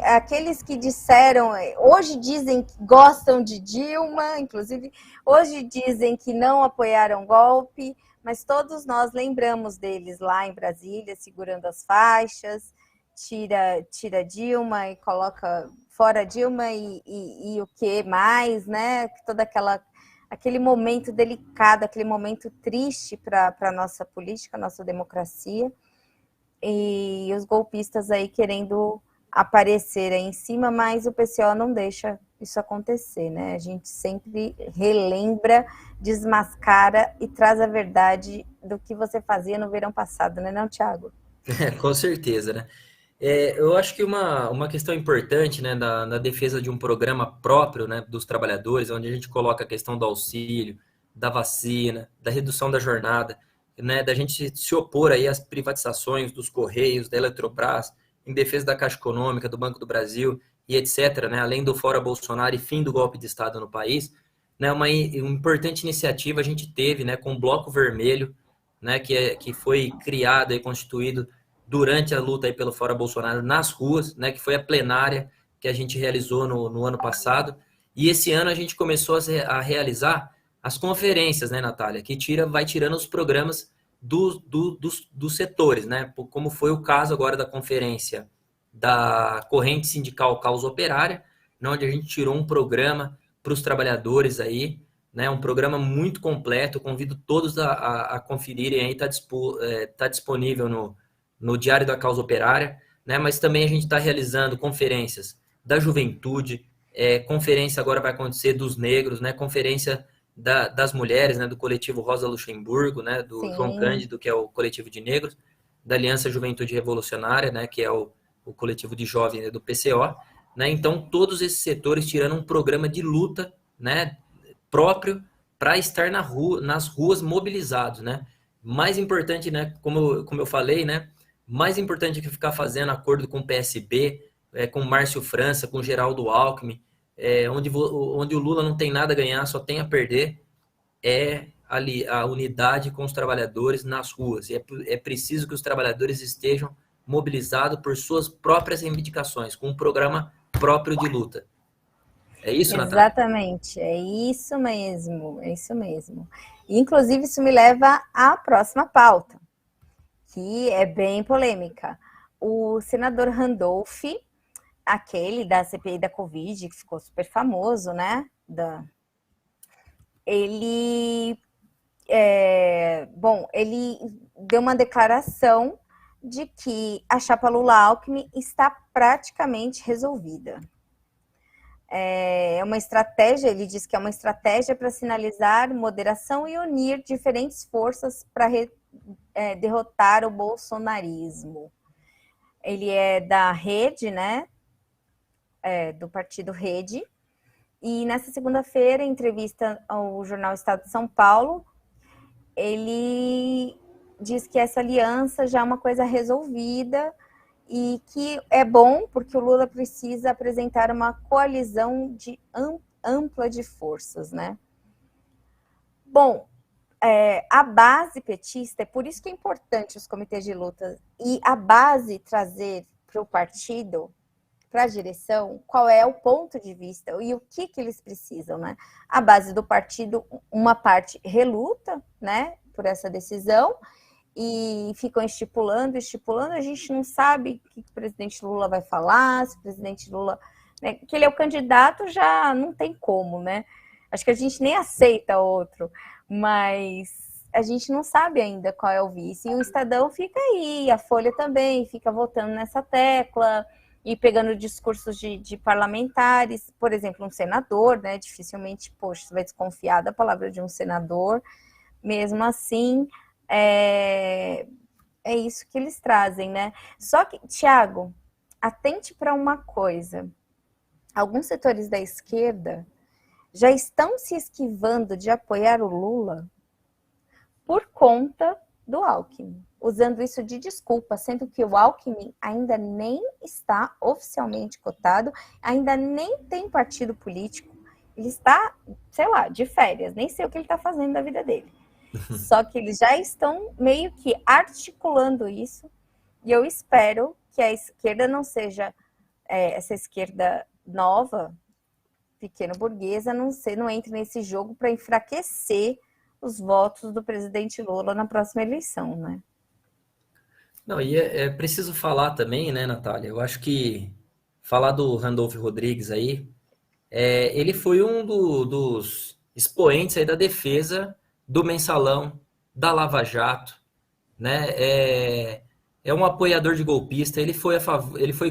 aqueles que disseram, hoje dizem que gostam de Dilma, inclusive, hoje dizem que não apoiaram o golpe, mas todos nós lembramos deles lá em Brasília, segurando as faixas, tira Dilma e coloca fora Dilma e o que mais, né? Aquele momento delicado, aquele momento triste para a nossa política, a nossa democracia, e os golpistas aí querendo aparecer aí em cima, mas o PCO não deixa isso acontecer, né? A gente sempre relembra, desmascara e traz a verdade do que você fazia no verão passado, né, não, Thiago? Com certeza, né? Eu acho que uma questão importante, né, na defesa de um programa próprio, né, dos trabalhadores, onde a gente coloca a questão do auxílio, da vacina, da redução da jornada, né, da gente se opor aí às privatizações dos Correios, da Eletrobras, em defesa da Caixa Econômica, do Banco do Brasil e etc., né, além do Fora Bolsonaro e fim do golpe de Estado no país, né, uma importante iniciativa a gente teve, né, com o Bloco Vermelho, né, que foi criado e constituído durante a luta aí pelo Fora Bolsonaro nas ruas, né, que foi a plenária que a gente realizou no ano passado. E esse ano a gente começou a realizar as conferências, né, Natália, que vai tirando os programas dos setores, né, como foi o caso agora da conferência da Corrente Sindical Causa Operária, onde a gente tirou um programa para os trabalhadores aí, né, um programa muito completo. Eu convido todos a conferirem aí, tá disponível no Diário da Causa Operária, né? Mas também a gente está realizando conferências da juventude, conferência agora vai acontecer dos negros, né? Conferência das mulheres, né? Do coletivo Rosa Luxemburgo, né? Do Sim. João Cândido, que é o coletivo de negros, da Aliança Juventude Revolucionária, né? Que é o coletivo de jovens, né? Do PCO, né? Então, todos esses setores tirando um programa de luta, né? Próprio para estar nas ruas mobilizados, né? Mais importante, né? Como eu falei, né? Mais importante que ficar fazendo acordo com o PSB, com o Márcio França, com o Geraldo Alckmin, onde o Lula não tem nada a ganhar, só tem a perder, ali a unidade com os trabalhadores nas ruas. E é preciso que os trabalhadores estejam mobilizado por suas próprias reivindicações, com um programa próprio de luta. É isso, Natália? Exatamente, é isso mesmo, é isso mesmo. Inclusive, isso me leva à próxima pauta, que é bem polêmica. O senador Randolph, aquele da CPI da Covid, que ficou super famoso, né? Ele deu uma declaração de que a chapa Lula-Alckmin está praticamente resolvida. É uma estratégia, ele diz que é uma estratégia para sinalizar moderação e unir diferentes forças para derrotar o bolsonarismo. Ele é da Rede, né? Do partido Rede. E nessa segunda-feira, em entrevista ao jornal Estado de São Paulo, ele diz que essa aliança já é uma coisa resolvida e que é bom porque o Lula precisa apresentar uma coalizão ampla de forças, né? Bom, a base petista, é por isso que é importante os comitês de luta e a base trazer para o partido, para a direção, qual é o ponto de vista e o que eles precisam, né? A base do partido, uma parte reluta, né, por essa decisão, e ficam estipulando, a gente não sabe o que o presidente Lula vai falar, se o presidente Lula, né, que ele é o candidato, já não tem como, né? Acho que a gente nem aceita outro, mas a gente não sabe ainda qual é o vice. E o Estadão fica aí, a Folha também fica votando nessa tecla e pegando discursos de parlamentares, por exemplo, um senador, né? Dificilmente, poxa, você vai desconfiar da palavra de um senador. Mesmo assim, é isso que eles trazem, né? Só que, Thiago, atente para uma coisa. Alguns setores da esquerda já estão se esquivando de apoiar o Lula por conta do Alckmin, usando isso de desculpa, sendo que o Alckmin ainda nem está oficialmente cotado, ainda nem tem partido político, ele está, sei lá, de férias, nem sei o que ele está fazendo da vida dele. Só que eles já estão meio que articulando isso, e eu espero que a esquerda não seja essa esquerda nova, pequeno burguesa, não entre nesse jogo para enfraquecer os votos do presidente Lula na próxima eleição, né? Não, e é preciso falar também, né, Natália? Eu acho que falar do Randolph Rodrigues aí, ele foi um dos expoentes aí da defesa do Mensalão, da Lava Jato, né? É um apoiador de golpista, ele foi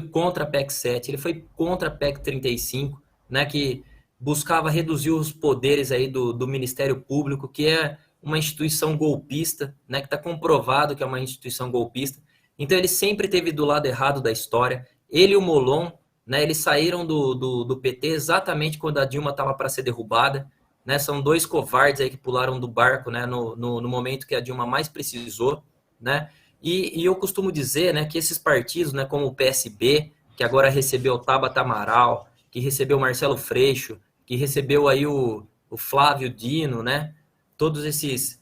contra a PEC 7, ele foi contra a PEC 35, né, que buscava reduzir os poderes aí do Ministério Público, que é uma instituição golpista, né, que está comprovado que é uma instituição golpista. Então ele sempre esteve do lado errado da história. Ele e o Molon, né, eles saíram do PT exatamente quando a Dilma estava para ser derrubada, né? São dois covardes aí que pularam do barco, né, no momento que a Dilma mais precisou, né? E eu costumo dizer, né, que esses partidos, né, como o PSB, que agora recebeu o Tabata Amaral, que recebeu o Marcelo Freixo, que recebeu aí o Flávio Dino, né? Todos esses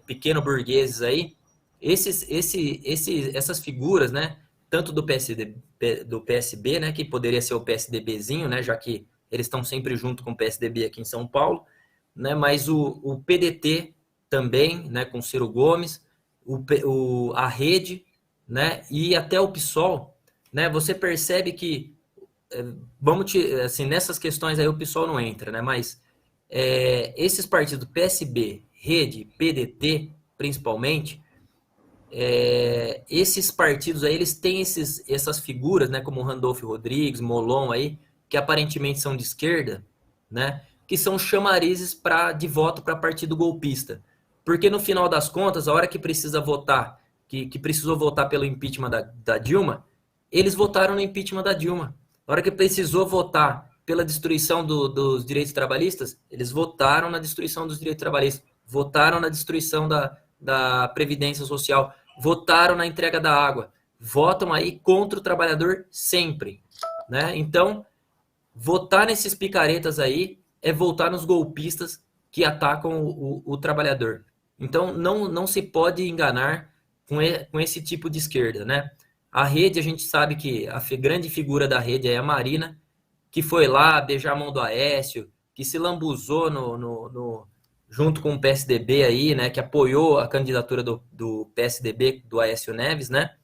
pequenos burgueses aí, essas figuras, né? Tanto do PSB, né? Que poderia ser o PSDBzinho, né? Já que eles estão sempre junto com o PSDB aqui em São Paulo, né? Mas o PDT também, né? Com Ciro Gomes, a Rede, né? E até o PSOL, né? Você percebe que assim, nessas questões aí o PSOL não entra, né? Mas esses partidos, PSB, Rede, PDT, principalmente, esses partidos aí, eles têm essas figuras, né? Como o Randolph Rodrigues, Molon aí, que aparentemente são de esquerda, né? Que são chamarizes de voto para partido golpista. Porque no final das contas, a hora que precisa votar, que precisou votar pelo impeachment da Dilma, eles votaram no impeachment da Dilma. Na hora que precisou votar pela destruição dos direitos trabalhistas, eles votaram na destruição dos direitos trabalhistas, votaram na destruição da Previdência Social, votaram na entrega da água, votam aí contra o trabalhador sempre, né? Então, votar nesses picaretas aí é votar nos golpistas que atacam o trabalhador. Então, não se pode enganar com esse tipo de esquerda, né? A Rede, a gente sabe que a grande figura da Rede é a Marina, que foi lá beijar a mão do Aécio, que se lambuzou junto com o PSDB aí, né, que apoiou a candidatura do PSDB, do Aécio Neves, né,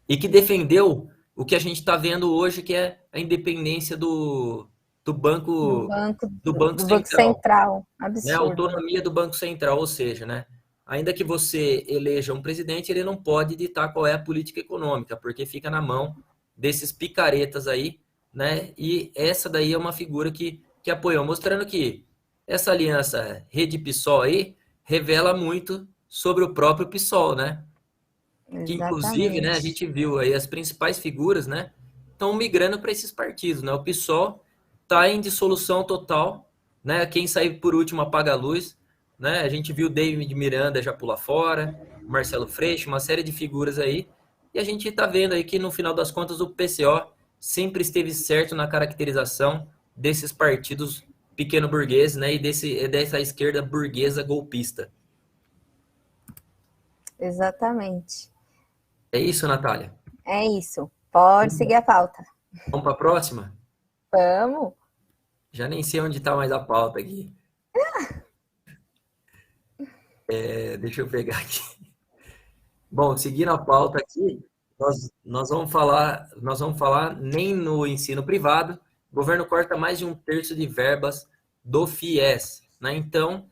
e que defendeu o que a gente está vendo hoje, que é a independência do Banco do Banco Central. Né, a Absurdo. autonomia do Banco Central, ou seja, né, ainda que você eleja um presidente, ele não pode ditar qual é a política econômica, porque fica na mão desses picaretas aí, né, e essa daí é uma figura que apoiou, mostrando que essa aliança Rede-PSOL aí revela muito sobre o próprio PSOL, né, que inclusive, né, a Exatamente. gente viu aí as principais figuras, né, estão migrando para esses partidos, né, o PSOL está em dissolução total, né, quem sair por último apaga a luz, né, a gente viu David Miranda já pular fora, Marcelo Freixo, uma série de figuras aí, e a gente está vendo aí que no final das contas o PCO sempre esteve certo na caracterização desses partidos pequeno-burgueses, né, e dessa esquerda burguesa golpista. Exatamente. É isso, Natália? É isso. Pode seguir a pauta. Vamos para a próxima? Vamos. Já nem sei onde está mais a pauta aqui. Deixa eu pegar aqui. Bom, seguindo a pauta aqui, nós vamos falar nem no ensino privado, o governo corta mais de 1/3 de verbas do FIES, né? Então,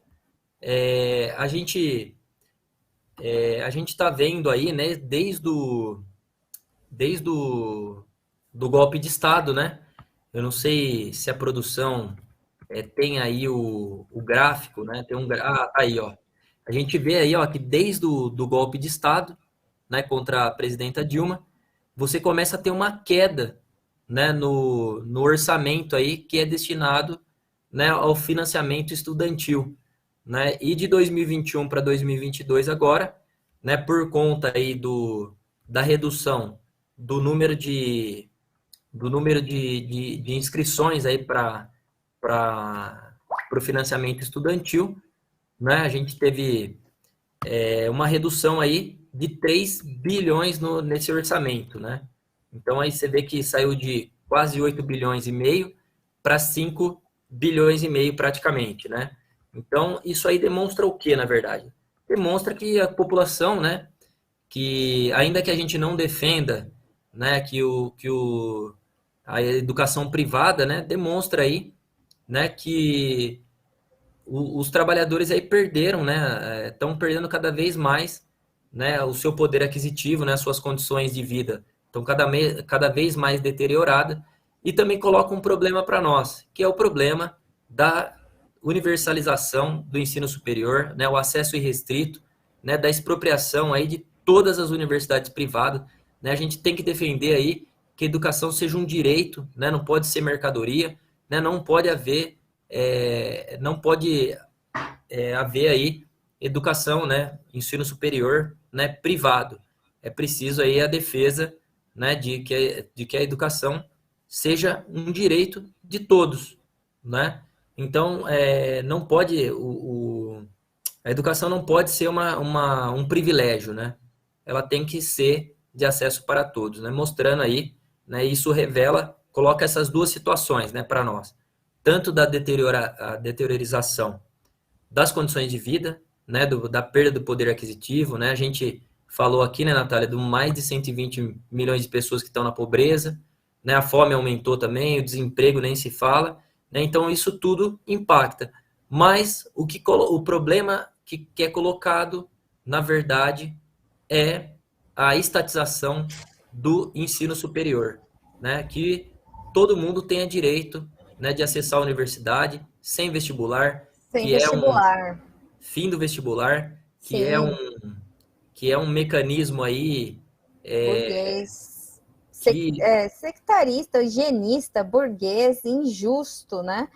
a gente está vendo aí, né, desde o do golpe de Estado, né? Eu não sei se a produção tem aí o gráfico, né? Tá aí, ó. A gente vê aí, ó, que desde do golpe de Estado, né, contra a presidenta Dilma, você começa a ter uma queda, né, no orçamento aí que é destinado, né, ao financiamento estudantil, né? E de 2021 para 2022 agora, né, por conta aí da redução do número de inscrições aí para o financiamento estudantil, né? A gente teve uma redução aí de 3 bilhões nesse orçamento, né? Então aí você vê que saiu de quase 8 bilhões e meio para 5 bilhões e meio praticamente, né? Então isso aí demonstra o que, na verdade? Demonstra que a população, né, que ainda que a gente não defenda, né, a educação privada, né, demonstra aí, né, que os trabalhadores aí perderam, né, estão perdendo cada vez mais, né, o seu poder aquisitivo, né, as suas condições de vida estão cada vez mais deterioradas, e também coloca um problema para nós, que é o problema da universalização do ensino superior, né, o acesso irrestrito, né, da expropriação aí de todas as universidades privadas, né, a gente tem que defender aí que a educação seja um direito, né, não pode ser mercadoria, né, não pode haver haver aí educação, né, ensino superior, né, privado. É preciso aí a defesa, né, de que a educação seja um direito de todos, né? Então, não pode a educação não pode ser um privilégio, né? Ela tem que ser de acesso para todos, né? Mostrando aí, né? Isso coloca essas duas situações, né, para nós, tanto da deteriorização das condições de vida, né, da perda do poder aquisitivo, né? A gente falou aqui, né, Natália, de mais de 120 milhões de pessoas que estão na pobreza, né? A fome aumentou também, o desemprego nem se fala, né? Então isso tudo impacta. Mas o problema que é colocado, na verdade, é a estatização do ensino superior, né? Que todo mundo tenha direito, né, de acessar a universidade sem vestibular, Sem que é um vestibular. fim do vestibular, Sim. que é um mecanismo aí Burguês. que Sectarista, higienista, burguês, injusto, né?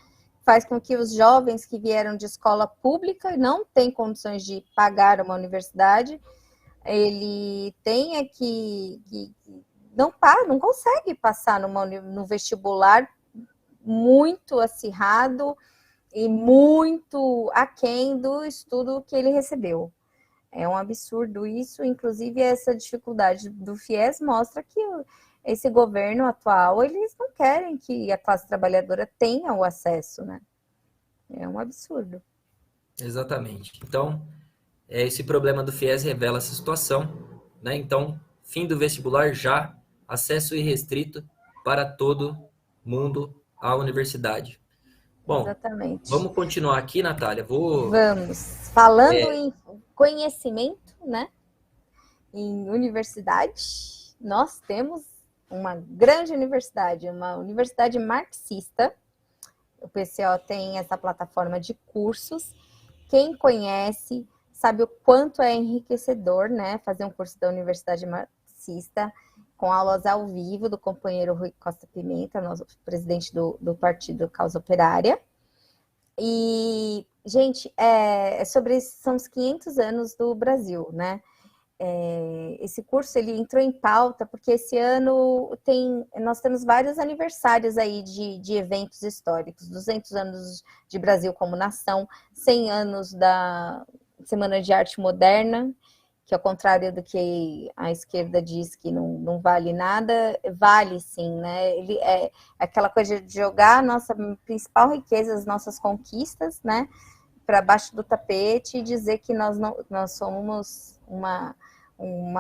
Faz com que os jovens que vieram de escola pública e não têm condições de pagar uma universidade, ele tenha que não consegue passar no vestibular muito acirrado e muito aquém do estudo que ele recebeu. É um absurdo isso, inclusive essa dificuldade do FIES mostra que esse governo atual, eles não querem que a classe trabalhadora tenha o acesso, né? É um absurdo. Exatamente. Então, esse problema do FIES revela essa situação, né? Então, fim do vestibular já, acesso irrestrito para todo mundo à universidade. Bom, Exatamente. vamos continuar aqui, Natália. Vamos. Falando em conhecimento, né? Em universidade, nós temos uma grande universidade, uma universidade marxista. O PCO tem essa plataforma de cursos. Quem conhece sabe o quanto é enriquecedor, né? Fazer um curso da Universidade Marxista, com aulas ao vivo do companheiro Rui Costa Pimenta, nosso presidente do Partido Causa Operária. E, gente, são os 500 anos do Brasil, né? Esse curso ele entrou em pauta porque esse ano nós temos vários aniversários aí de eventos históricos, 200 anos de Brasil como nação, 100 anos da Semana de Arte Moderna, que ao contrário do que a esquerda diz que não vale nada, vale sim, né? Ele é aquela coisa de jogar a nossa principal riqueza, as nossas conquistas, né, para baixo do tapete e dizer que nós somos uma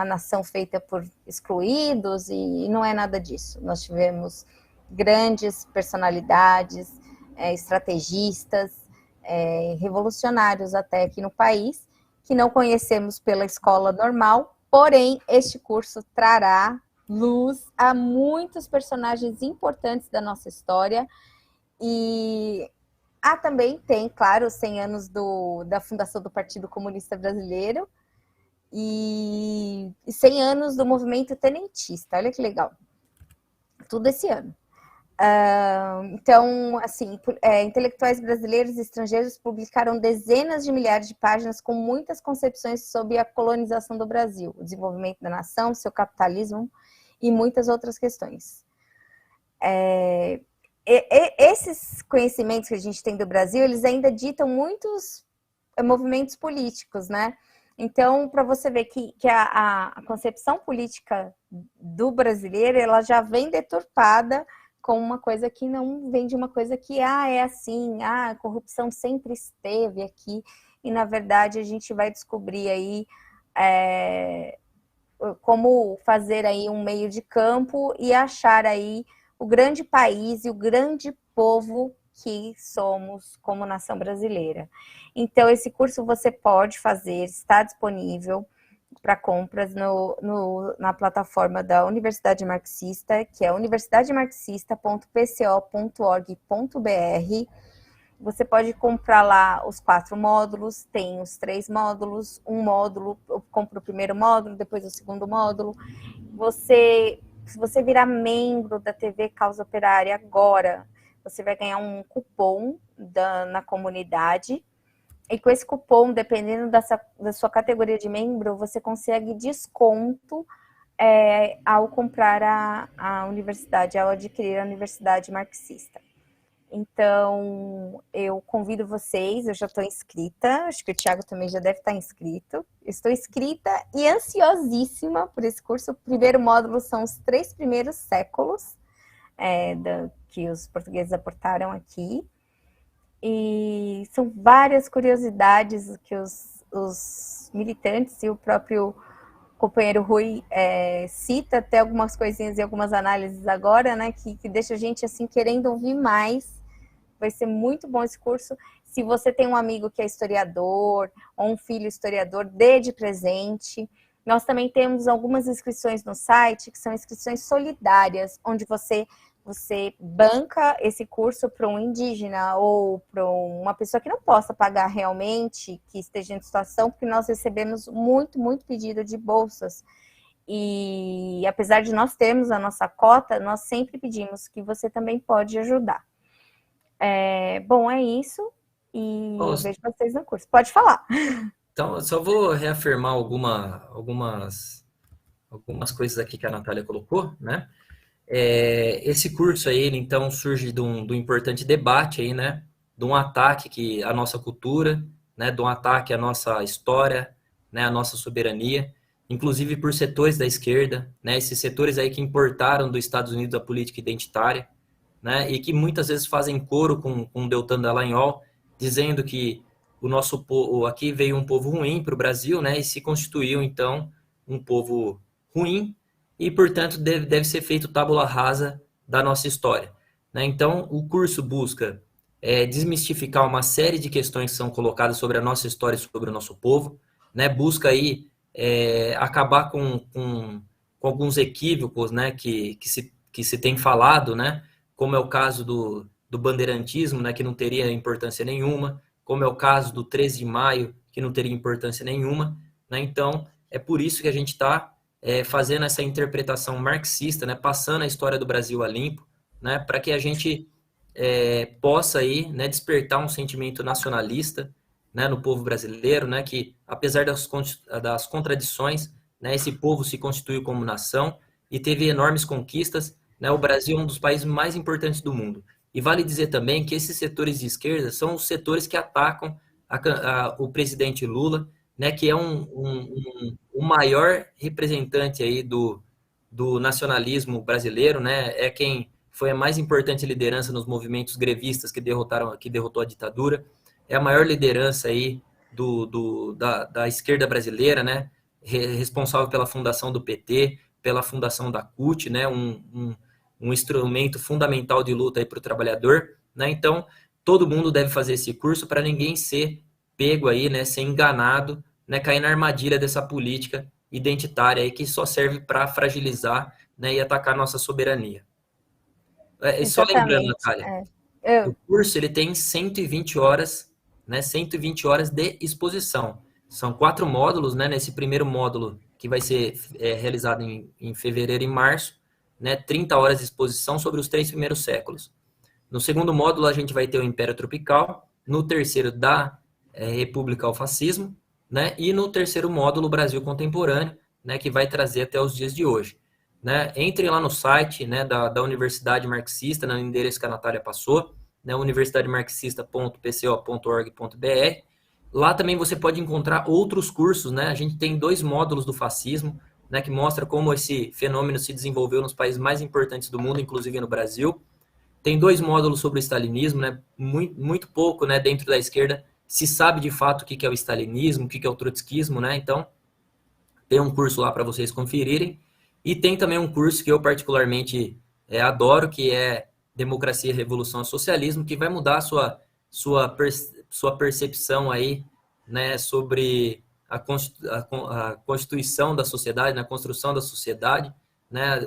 nação feita por excluídos, e não é nada disso. Nós tivemos grandes personalidades, estrategistas, revolucionários até aqui no país, que não conhecemos pela escola normal, porém, este curso trará luz a muitos personagens importantes da nossa história, e também tem, claro, os 100 anos da fundação do Partido Comunista Brasileiro, e 100 anos do movimento tenentista, olha que legal, tudo esse ano. Então, assim, intelectuais brasileiros e estrangeiros publicaram dezenas de milhares de páginas com muitas concepções sobre a colonização do Brasil, o desenvolvimento da nação, seu capitalismo e muitas outras questões. Esses conhecimentos que a gente tem do Brasil, eles ainda ditam muitos movimentos políticos, né? Então, para você ver que a concepção política do brasileiro, ela já vem deturpada com uma coisa que não vem de uma coisa que, é assim, a corrupção sempre esteve aqui, e na verdade a gente vai descobrir aí como fazer aí um meio de campo e achar aí o grande país e o grande povo que somos como nação brasileira. Então, esse curso você pode fazer, está disponível para compras na plataforma da Universidade Marxista, que é universidademarxista.pco.org.br. Você pode comprar lá os 4 módulos, tem os 3 módulos, um módulo, eu compro o primeiro módulo, depois o segundo módulo. Se você virar membro da TV Causa Operária agora, você vai ganhar um cupom na comunidade, e com esse cupom, dependendo da sua categoria de membro, você consegue desconto ao comprar a universidade, ao adquirir a Universidade Marxista. Então, eu convido vocês, eu já estou inscrita, acho que o Thiago também já deve estar inscrito. Estou inscrita e ansiosíssima por esse curso. O primeiro módulo são os 3 primeiros séculos que os portugueses aportaram aqui. E são várias curiosidades que os militantes e o próprio companheiro Rui cita, até algumas coisinhas e algumas análises agora, né, que deixa a gente assim querendo ouvir mais. Vai ser muito bom esse curso. Se você tem um amigo que é historiador ou um filho historiador, dê de presente. Nós também temos algumas inscrições no site, que são inscrições solidárias, onde você banca esse curso para um indígena ou para uma pessoa que não possa pagar realmente, que esteja em situação, porque nós recebemos muito, muito pedido de bolsas. E apesar de nós termos a nossa cota, nós sempre pedimos que você também pode ajudar. Bom, é isso. E vejo vocês no curso. Pode falar. Então, eu só vou reafirmar algumas coisas aqui que a Natália colocou, né? Esse curso aí, ele, então, surge de um importante debate aí, né? De um ataque à nossa cultura, né? De um ataque à nossa história, né, a nossa soberania, inclusive por setores da esquerda, né, esses setores aí que importaram dos Estados Unidos a política identitária, né, e que muitas vezes fazem coro com Deltan Dallagnol, dizendo que o nosso povo, aqui veio um povo ruim para o Brasil, né, e se constituiu, então, um povo ruim, e, portanto, deve ser feito tábula rasa da nossa história. Né? Então, o curso busca desmistificar uma série de questões que são colocadas sobre a nossa história e sobre o nosso povo, né? Busca aí acabar com alguns equívocos, né, que se tem falado, né, como é o caso do bandeirantismo, né, que não teria importância nenhuma, como é o caso do 13 de maio, que não teria importância nenhuma. Né? Então, é por isso que a gente está fazendo essa interpretação marxista, né, passando a história do Brasil a limpo, né, para que a gente possa aí, né, despertar um sentimento nacionalista, né, no povo brasileiro, né, que apesar das contradições, né, esse povo se constituiu como nação e teve enormes conquistas. Né, o Brasil é um dos países mais importantes do mundo. E vale dizer também que esses setores de esquerda são os setores que atacam o presidente Lula, né, que é o maior representante aí do nacionalismo brasileiro, né, é quem foi a mais importante liderança nos movimentos grevistas que derrotou a ditadura, é a maior liderança aí da esquerda brasileira, né, responsável pela fundação do PT, pela fundação da CUT, né, um instrumento fundamental de luta para o trabalhador. Né, então, todo mundo deve fazer esse curso para ninguém ser pego aí, né, ser enganado, né, cair na armadilha dessa política identitária aí que só serve para fragilizar, né, e atacar nossa soberania. E só lembrando, Natália, o curso ele tem 120 horas, né, 120 horas de exposição. São 4 módulos, né, nesse primeiro módulo que vai ser realizado em fevereiro e março, né, 30 horas de exposição sobre os 3 primeiros séculos. No segundo módulo a gente vai ter o Império Tropical, no terceiro da República ao Fascismo, né? E no terceiro módulo, o Brasil Contemporâneo, né, que vai trazer até os dias de hoje. Né? Entre lá no site, né, da Universidade Marxista, no endereço que a Natália passou, né, universidademarxista.pco.org.br. Lá também você pode encontrar outros cursos. Né? A gente tem 2 módulos do fascismo, né, que mostra como esse fenômeno se desenvolveu nos países mais importantes do mundo, inclusive no Brasil. Tem 2 módulos sobre o stalinismo, né? Muito pouco, né, dentro da esquerda se sabe de fato o que é o stalinismo, o que é o trotskismo, né? Então, tem um curso lá para vocês conferirem. E tem também um curso que eu particularmente adoro, que é Democracia, Revolução e Socialismo, que vai mudar a sua percepção aí, né, sobre a constituição da sociedade, na construção da sociedade, né,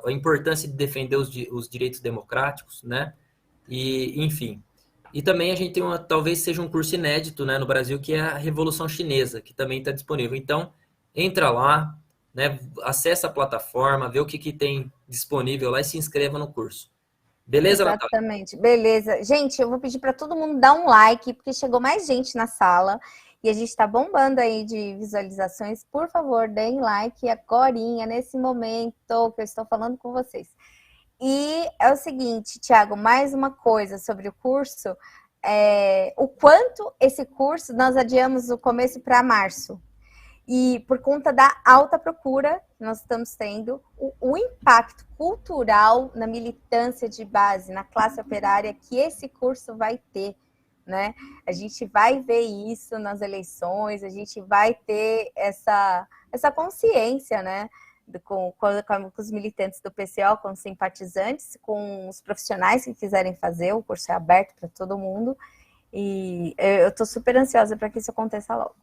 a importância de defender os direitos democráticos, né? E, enfim. E também a gente tem talvez seja um curso inédito, né, no Brasil, que é a Revolução Chinesa, que também está disponível. Então, entra lá, né, acessa a plataforma, vê o que tem disponível lá e se inscreva no curso. Beleza, Natália? Exatamente, beleza. Gente, eu vou pedir para todo mundo dar um like, porque chegou mais gente na sala e a gente está bombando aí de visualizações. Por favor, deem like agorinha, nesse momento que eu estou falando com vocês. E é o seguinte, Tiago, mais uma coisa sobre o curso, o quanto esse curso nós adiamos o começo para março. E por conta da alta procura que nós estamos tendo, o impacto cultural na militância de base, na classe operária, que esse curso vai ter, né? A gente vai ver isso nas eleições, a gente vai ter essa consciência, né? Com os militantes do PCO, com os simpatizantes, com os profissionais que quiserem fazer, o curso é aberto para todo mundo, e eu estou super ansiosa para que isso aconteça logo.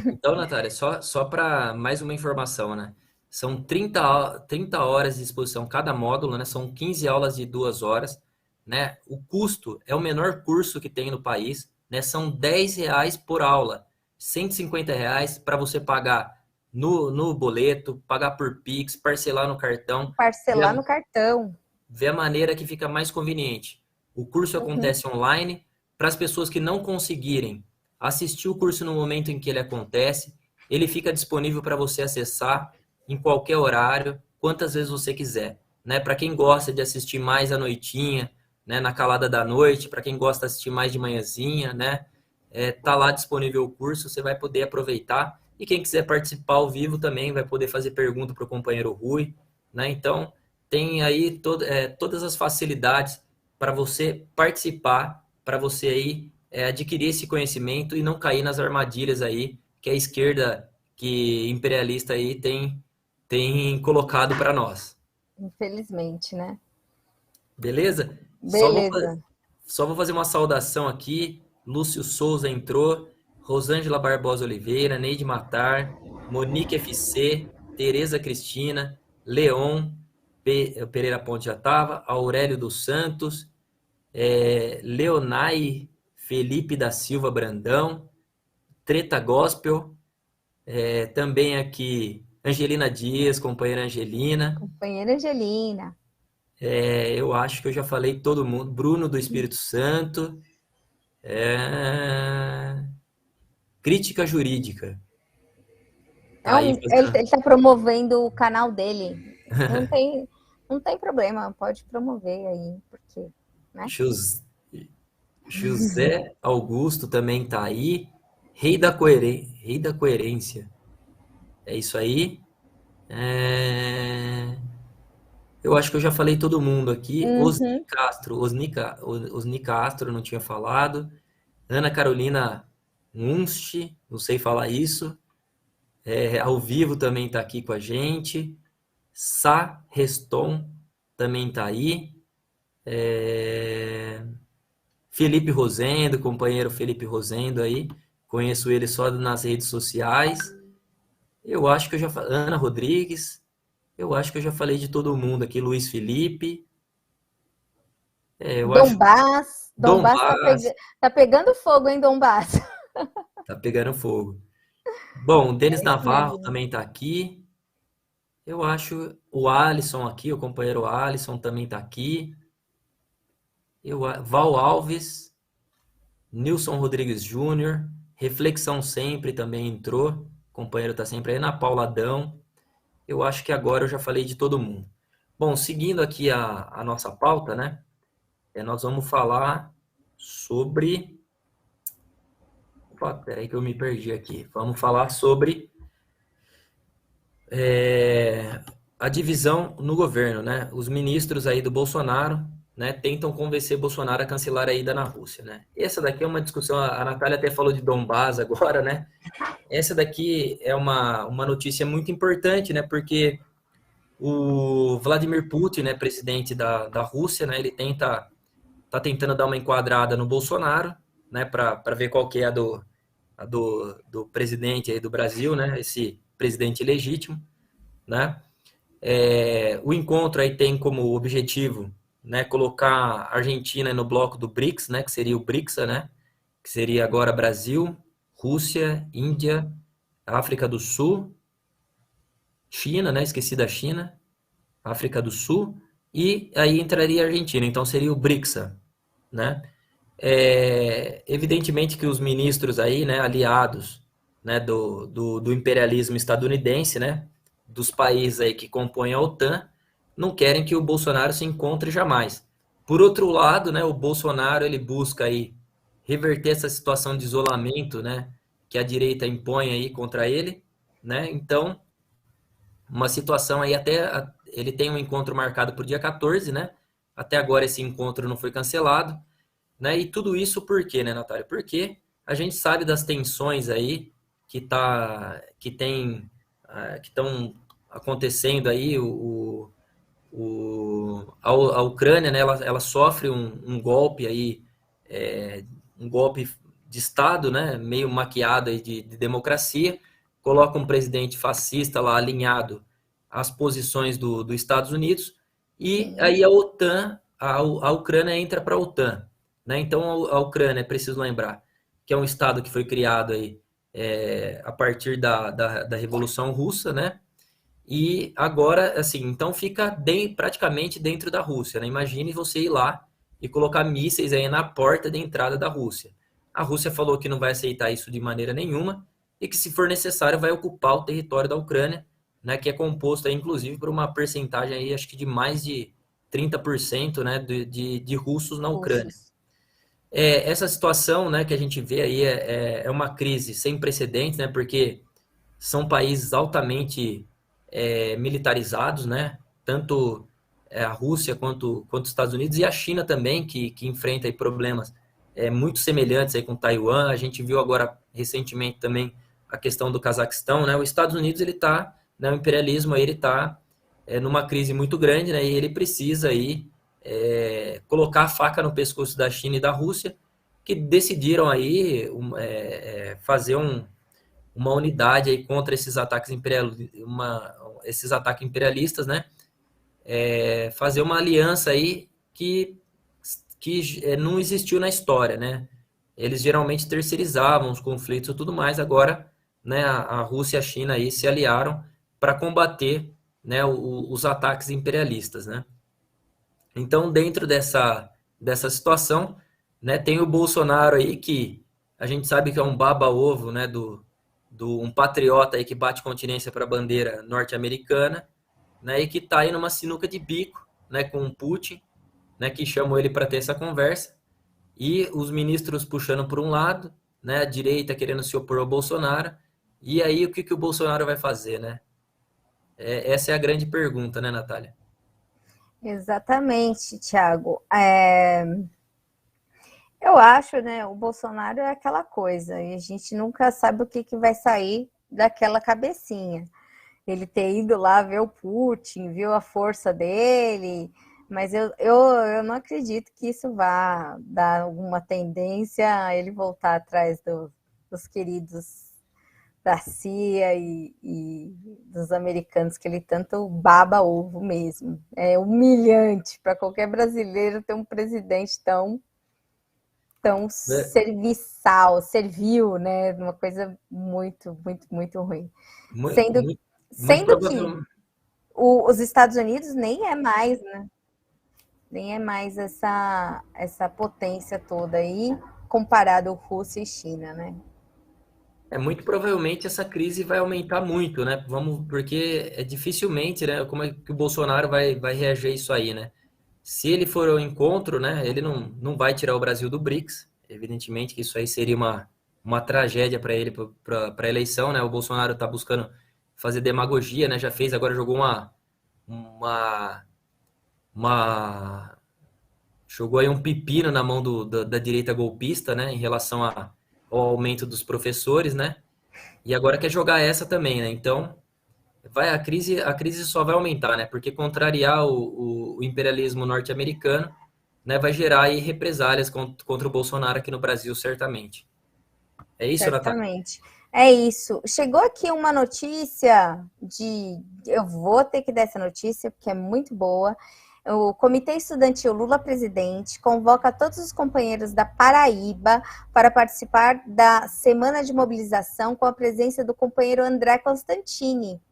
Então, Natália, só para mais uma informação, né? São 30 horas de exposição cada módulo, né? São 15 aulas de 2 horas, né? O custo é o menor curso que tem no país, né? São R$10 por aula, R$150 para você pagar no boleto, pagar por Pix, parcelar no cartão. Parcelar no cartão. Ver a maneira que fica mais conveniente. O curso acontece online. Para as pessoas que não conseguirem assistir o curso no momento em que ele acontece, ele fica disponível para você acessar em qualquer horário, quantas vezes você quiser. Né? Para quem gosta de assistir mais à noitinha, né? Na calada da noite, para quem gosta de assistir mais de manhãzinha, né? Tá lá disponível o curso, você vai poder aproveitar. E quem quiser participar ao vivo também vai poder fazer pergunta para o companheiro Rui, né? Então, tem aí todas as facilidades para você participar, para você aí adquirir esse conhecimento e não cair nas armadilhas aí que a esquerda que imperialista aí tem colocado para nós. Infelizmente, né? Beleza? Beleza. Só vou fazer uma saudação aqui. Lúcio Souza entrou, Rosângela Barbosa Oliveira, Neide Matar, Monique FC, Tereza Cristina, Leon Pereira Ponte já estava, Aurélio dos Santos, Leonai Felipe da Silva Brandão, Treta Gospel, também aqui Angelina Dias, companheira Angelina. Companheira Angelina. Eu acho que eu já falei todo mundo. Bruno do Espírito Santo. Crítica jurídica. Tá aí ele está promovendo o canal dele. Não tem problema, pode promover aí, porque, né? José Augusto também tá aí. Rei da Coerência. É isso aí. Eu acho que eu já falei todo mundo aqui. Osni Castro, não tinha falado. Ana Carolina Munst, não sei falar isso. Ao vivo também está aqui com a gente. Sá Reston também está aí. Felipe Rosendo, companheiro Felipe Rosendo aí. Conheço ele só nas redes sociais. Eu acho que eu já falei. Ana Rodrigues. Eu acho que eu já falei de todo mundo aqui. Luiz Felipe. Donbass. Donbass tá pegando fogo, hein, Donbass? Tá pegando fogo. Bom, o Denis Navarro também tá aqui. Eu acho o Alisson aqui, o companheiro Alisson também tá aqui. Val Alves, Nilson Rodrigues Júnior, Reflexão Sempre também entrou. O companheiro tá sempre aí. Ana Paula Adão. Eu acho que agora eu já falei de todo mundo. Bom, seguindo aqui a nossa pauta, né? Nós vamos falar sobre... Opa, peraí que eu me perdi aqui. Vamos falar sobre a divisão no governo, né? Os ministros aí do Bolsonaro, né, tentam convencer Bolsonaro a cancelar a ida na Rússia, né? Essa daqui é uma discussão, a Natália até falou de Donbass agora, né? Essa daqui é uma notícia muito importante, né? Porque o Vladimir Putin, né, presidente da Rússia, né, ele tá tentando dar uma enquadrada no Bolsonaro, né, para ver qual que é a do presidente aí do Brasil, né, esse presidente legítimo, né. O encontro aí tem como objetivo, né, colocar a Argentina no bloco do BRICS, né, que seria o BRICS, né, que seria agora Brasil, Rússia, Índia, África do Sul, China, né, esqueci da China, África do Sul, e aí entraria a Argentina, então seria o BRICS, né. Evidentemente que os ministros aí, né, aliados, né, do imperialismo estadunidense, né, dos países aí que compõem a OTAN, não querem que o Bolsonaro se encontre jamais. Por outro lado, né, o Bolsonaro ele busca aí reverter essa situação de isolamento, né, que a direita impõe aí contra ele, né? Então, uma situação aí até ele tem um encontro marcado para o dia 14, né? Até agora esse encontro não foi cancelado, né? E tudo isso por quê, né, Natália? Porque a gente sabe das tensões aí que estão acontecendo aí, a Ucrânia, né, ela sofre um golpe aí, um golpe de Estado, né, meio maquiado aí de democracia, coloca um presidente fascista lá alinhado às posições dos Estados Unidos, e aí a OTAN, a Ucrânia entra para a OTAN, né? Então a Ucrânia, é preciso lembrar, que é um Estado que foi criado aí, a partir da Revolução Russa, né? E agora, assim, então fica praticamente dentro da Rússia, né? Imagine você ir lá e colocar mísseis aí na porta de entrada da Rússia. A Rússia falou que não vai aceitar isso de maneira nenhuma e que, se for necessário, vai ocupar o território da Ucrânia, né? Que é composto aí, inclusive, por uma percentagem aí, acho que de mais de 30%, né, de russos na Ucrânia. Essa situação, né, que a gente vê aí é uma crise sem precedentes, né? Porque são países altamente militarizados, né? Tanto a Rússia quanto os Estados Unidos e a China também, que enfrenta aí problemas muito semelhantes aí com Taiwan. A gente viu agora recentemente também a questão do Cazaquistão, né? Os Estados Unidos ele está, né, o imperialismo aí ele está numa crise muito grande, né? E ele precisa aí colocar a faca no pescoço da China e da Rússia, que decidiram aí fazer uma unidade aí contra esses ataques esses ataques imperialistas, né? Fazer uma aliança aí que não existiu na história, né? Eles geralmente terceirizavam os conflitos e tudo mais, agora, né, a Rússia e a China aí se aliaram para combater, né, os ataques imperialistas, né? Então, dentro dessa situação, né, tem o Bolsonaro aí que a gente sabe que é um baba-ovo, né, um patriota aí que bate continência para a bandeira norte-americana, né, e que está aí numa sinuca de bico, né, com o Putin, né, que chamou ele para ter essa conversa, e os ministros puxando por um lado, né, a direita querendo se opor ao Bolsonaro, e aí o que o Bolsonaro vai fazer, né? Essa é a grande pergunta, né, Natália? Exatamente, Thiago. Eu acho, né, o Bolsonaro é aquela coisa, e a gente nunca sabe o que vai sair daquela cabecinha. Ele ter ido lá ver o Putin, viu a força dele, mas eu não acredito que isso vá dar alguma tendência a ele voltar atrás dos queridos da CIA e dos americanos, que ele tanto baba ovo mesmo. É humilhante para qualquer brasileiro ter um presidente tão servil, né? Uma coisa muito, muito, muito ruim. Sendo que os Estados Unidos nem é mais, né? Nem é mais essa potência toda aí, comparado à Rússia e China, né? Muito provavelmente essa crise vai aumentar muito, né? Porque dificilmente, né? Como é que o Bolsonaro vai reagir a isso aí, né? Se ele for ao encontro, né? Ele não vai tirar o Brasil do BRICS. Evidentemente que isso aí seria uma tragédia para ele, para a eleição, né? O Bolsonaro está buscando fazer demagogia, né? Já fez, agora jogou jogou aí um pepino na mão da direita golpista, né? Em relação ao aumento dos professores, né? E agora quer jogar essa também, né? Então, a crise só vai aumentar, né? Porque contrariar o imperialismo norte-americano, né, vai gerar aí represálias contra o Bolsonaro aqui no Brasil, certamente. É isso, Natália? Certamente. É isso. Chegou aqui uma notícia eu vou ter que dar essa notícia, porque é muito boa. O Comitê Estudantil Lula Presidente convoca todos os companheiros da Paraíba para participar da semana de mobilização com a presença do companheiro André Constantini.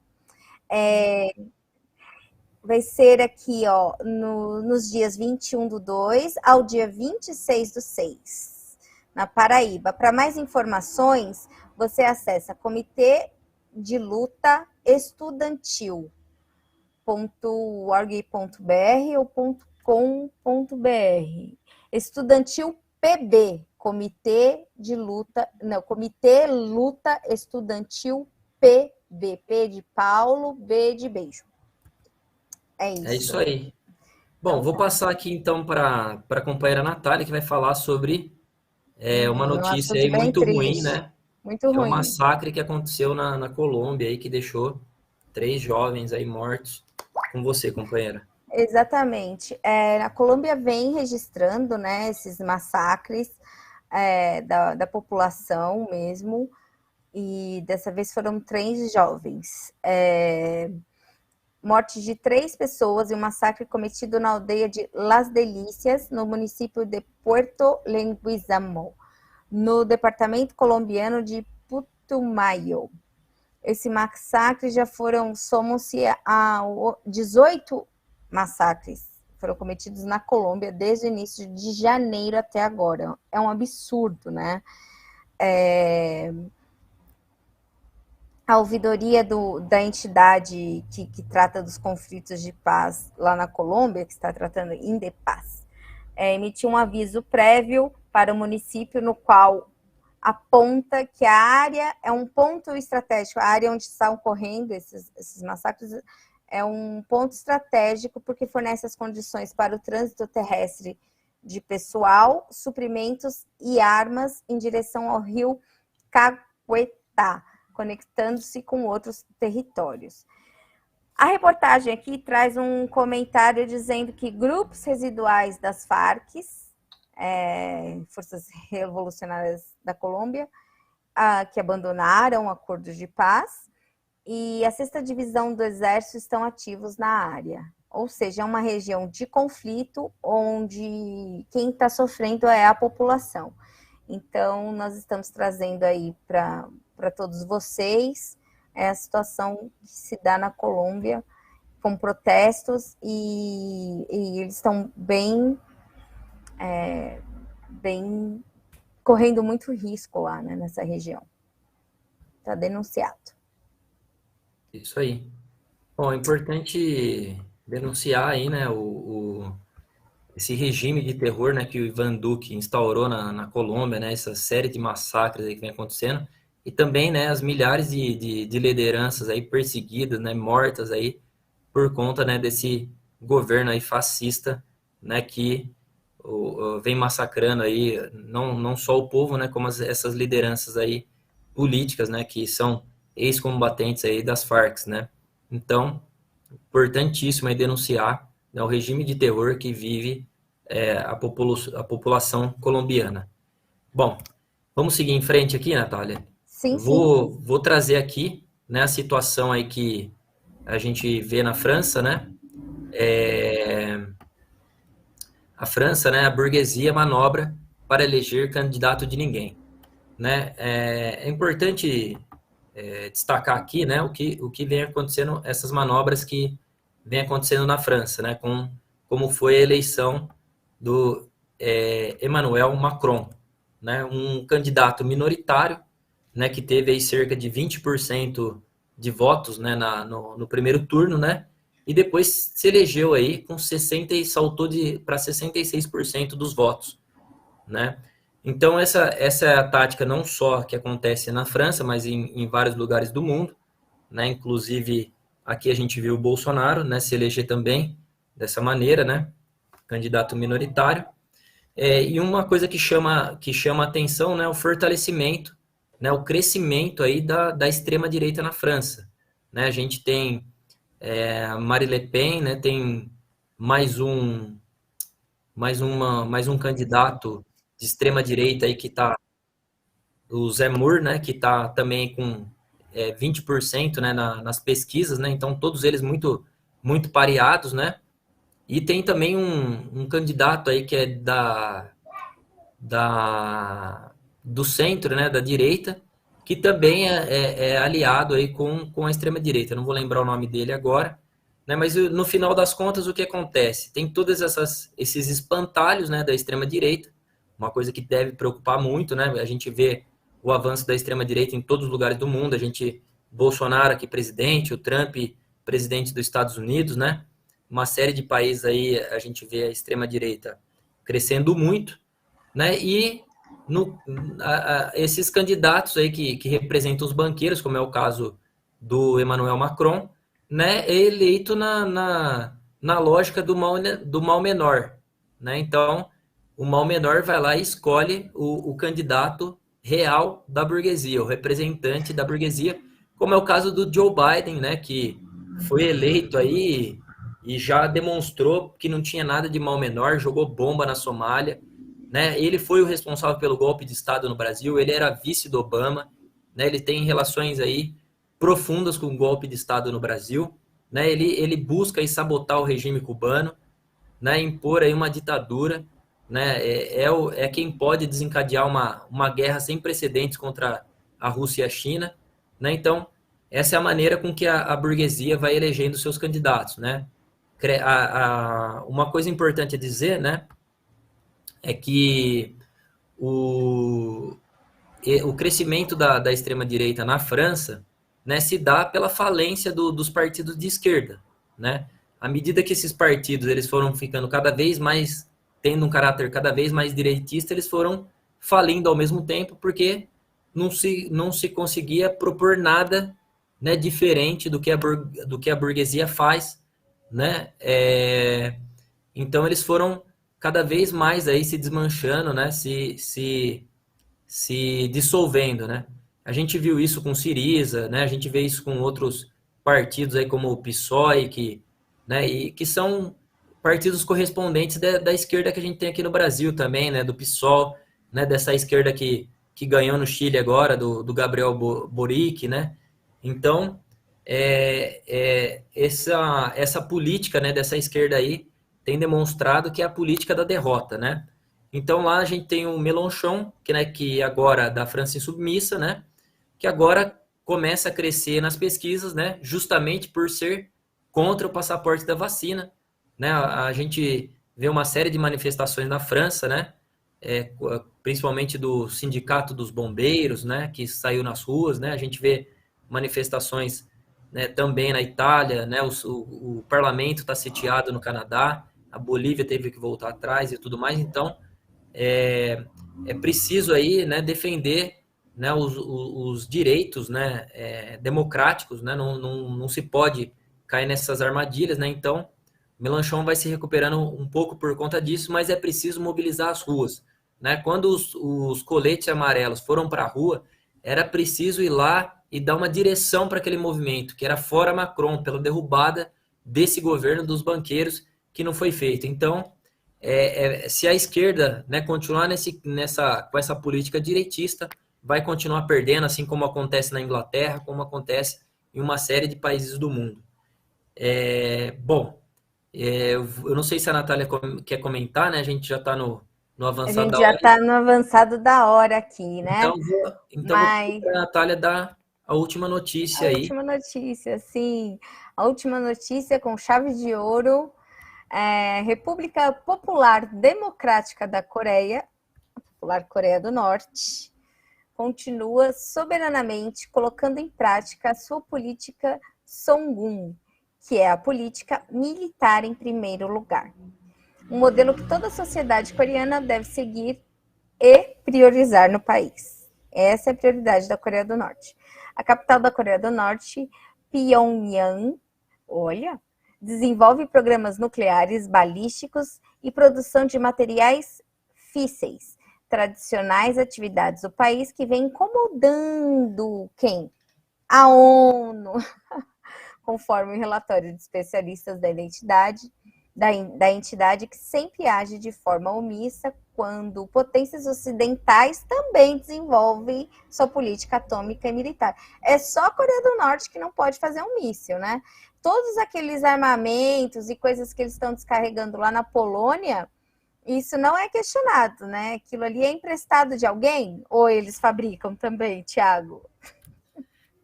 Vai ser aqui, ó, nos dias 21/2 ao dia 26/6, na Paraíba. Para mais informações, você acessa Comitê de Luta Estudantil .org.br ou .com.br. Estudantil PB, Comitê Luta Estudantil PB, P de Paulo, B de beijo. É isso. É isso aí. Bom, então, vou passar aqui então para a companheira Natália, que vai falar sobre uma notícia aí muito ruim, né? Muito ruim. É um massacre que aconteceu na Colômbia aí, que deixou 3 jovens aí mortos. Com você, companheira. Exatamente. A Colômbia vem registrando, né, esses massacres da população mesmo, e dessa vez foram 3 jovens. Morte de 3 pessoas e um massacre cometido na aldeia de Las Delicias, no município de Puerto Leguizamo, no departamento colombiano de Putumayo. Esse massacre somam-se a 18 massacres foram cometidos na Colômbia desde o início de janeiro até agora. É um absurdo, né? A ouvidoria da entidade que trata dos conflitos de paz lá na Colômbia, que está tratando Indepaz, emitiu um aviso prévio para o município no qual aponta que a área é um ponto estratégico, a área onde estão ocorrendo esses massacres é um ponto estratégico porque fornece as condições para o trânsito terrestre de pessoal, suprimentos e armas em direção ao rio Caquetá, conectando-se com outros territórios. A reportagem aqui traz um comentário dizendo que grupos residuais das Farc, Forças Revolucionárias da Colômbia, que abandonaram acordos de paz, e a 6ª Divisão do Exército estão ativos na área. Ou seja, é uma região de conflito onde quem está sofrendo é a população. Então, nós estamos trazendo aí para todos vocês a situação que se dá na Colômbia com protestos e eles estão bem correndo muito risco lá, né, nessa região. Está denunciado. Isso aí. Bom, é importante denunciar aí, né, esse regime de terror, né, que o Ivan Duque instaurou na Colômbia, né, essa série de massacres aí que vem acontecendo, e também, né, as milhares de lideranças aí perseguidas, né, mortas aí por conta, né, desse governo aí fascista, né, que vem massacrando aí não só o povo, né, como essas lideranças aí políticas, né, que são ex-combatentes aí das Farc, né. Então, importantíssimo é denunciar, né, o regime de terror que vive a população colombiana. Bom, vamos seguir em frente aqui, Natália? Sim, Vou trazer aqui, né, a situação aí que a gente vê na França, né? A França, né, a burguesia manobra para eleger candidato de ninguém, né? É importante destacar aqui, né, o que vem acontecendo, essas manobras que vem acontecendo na França, né, como foi a eleição do Emmanuel Macron, né, um candidato minoritário, né, que teve aí cerca de 20% de votos, né, no primeiro turno, né, e depois se elegeu aí com 60% e saltou para 66% dos votos, né. Então essa é a tática não só que acontece na França, mas em vários lugares do mundo, né, inclusive aqui a gente viu o Bolsonaro, né, se eleger também dessa maneira, né, candidato minoritário. E uma coisa que chama atenção, né, o fortalecimento, né, o crescimento aí da extrema-direita na França. Né, a gente tem Marine Le Pen, né, tem mais um candidato de extrema-direita aí que está, o Zemmour, né, que está também com 20%, né, nas pesquisas, né, então todos eles muito, muito pareados, né, e tem também um candidato aí que é do centro, né, da direita, que também é aliado aí com a extrema-direita. Eu não vou lembrar o nome dele agora, né, mas no final das contas o que acontece? Tem todos esses espantalhos, né, da extrema-direita, uma coisa que deve preocupar muito, né, a gente vê o avanço da extrema-direita em todos os lugares do mundo, Bolsonaro aqui presidente, o Trump presidente dos Estados Unidos, né, uma série de países aí a gente vê a extrema-direita crescendo muito, né, e esses candidatos aí que representam os banqueiros, como é o caso do Emmanuel Macron, né, é eleito na lógica do mal menor, né, então o mal menor vai lá e escolhe o candidato real da burguesia, o representante da burguesia, como é o caso do Joe Biden, né, que foi eleito aí e já demonstrou que não tinha nada de mal menor, jogou bomba na Somália, né? Ele foi o responsável pelo golpe de Estado no Brasil, ele era vice do Obama, né? Ele tem relações aí profundas com o golpe de Estado no Brasil, né? Ele busca aí sabotar o regime cubano, né? Impor aí uma ditadura, né? É quem pode desencadear uma guerra sem precedentes contra a Rússia e a China, né? Então, essa é a maneira com que a burguesia vai elegendo seus candidatos, né? Uma coisa importante a dizer, né, é que o crescimento da extrema-direita na França, né, se dá pela falência dos partidos de esquerda, né? À medida que esses partidos eles foram ficando cada vez mais, tendo um caráter cada vez mais direitista, eles foram falindo ao mesmo tempo, porque não se conseguia propor nada, né, diferente do que a burguesia faz, né? Então eles foram cada vez mais aí se desmanchando, né? Se dissolvendo, né? A gente viu isso com Syriza, né? A gente vê isso com outros partidos aí como o PSOE, né? E que são partidos correspondentes da esquerda que a gente tem aqui no Brasil também, né? Do PSOL, né? Dessa esquerda que ganhou no Chile agora, do Gabriel Boric, né? Então, essa política, né? Dessa esquerda aí tem demonstrado que é a política da derrota, né? Então lá a gente tem o Mélenchon, que agora da França Insubmissa, né? Que agora começa a crescer nas pesquisas, né? Justamente por ser contra o passaporte da vacina, né? A gente vê uma série de manifestações na França, né? Principalmente do Sindicato dos Bombeiros, né? Que saiu nas ruas, né? A gente vê manifestações, né, também na Itália, né? O parlamento está sitiado no Canadá, a Bolívia teve que voltar atrás e tudo mais, então é preciso aí, né, defender, né, os direitos, né, democráticos, né, não se pode cair nessas armadilhas, né, então Mélenchon vai se recuperando um pouco por conta disso, mas é preciso mobilizar as ruas, né, quando os coletes amarelos foram para a rua, era preciso ir lá e dar uma direção para aquele movimento, que era fora Macron, pela derrubada desse governo dos banqueiros, que não foi feito. Então, se a esquerda, né, continuar com essa política direitista, vai continuar perdendo, assim como acontece na Inglaterra, como acontece em uma série de países do mundo. Bom, eu não sei se a Natália quer comentar, né? A gente já está no A avançado gente da já hora. está no avançado da hora aqui, né? Então vou pedir Mas para a Natália dar a última a notícia aí. última notícia, sim. A última notícia com chave de ouro. República Popular Democrática da Coreia, a Popular Coreia do Norte, continua soberanamente colocando em prática a sua política Songun, que é a política militar em primeiro lugar. Um modelo que toda a sociedade coreana deve seguir e priorizar no país. Essa é a prioridade da Coreia do Norte. A capital da Coreia do Norte, Pyongyang, desenvolve programas nucleares, balísticos e produção de materiais físseis, tradicionais atividades do país que vem incomodando quem? A ONU, conforme o relatório de especialistas da entidade que sempre age de forma omissa quando potências ocidentais também desenvolvem sua política atômica e militar. É só a Coreia do Norte que não pode fazer um míssil, né? Todos aqueles armamentos e coisas que eles estão descarregando lá na Polônia, isso não é questionado, né? Aquilo ali é emprestado de alguém? Ou eles fabricam também, Thiago?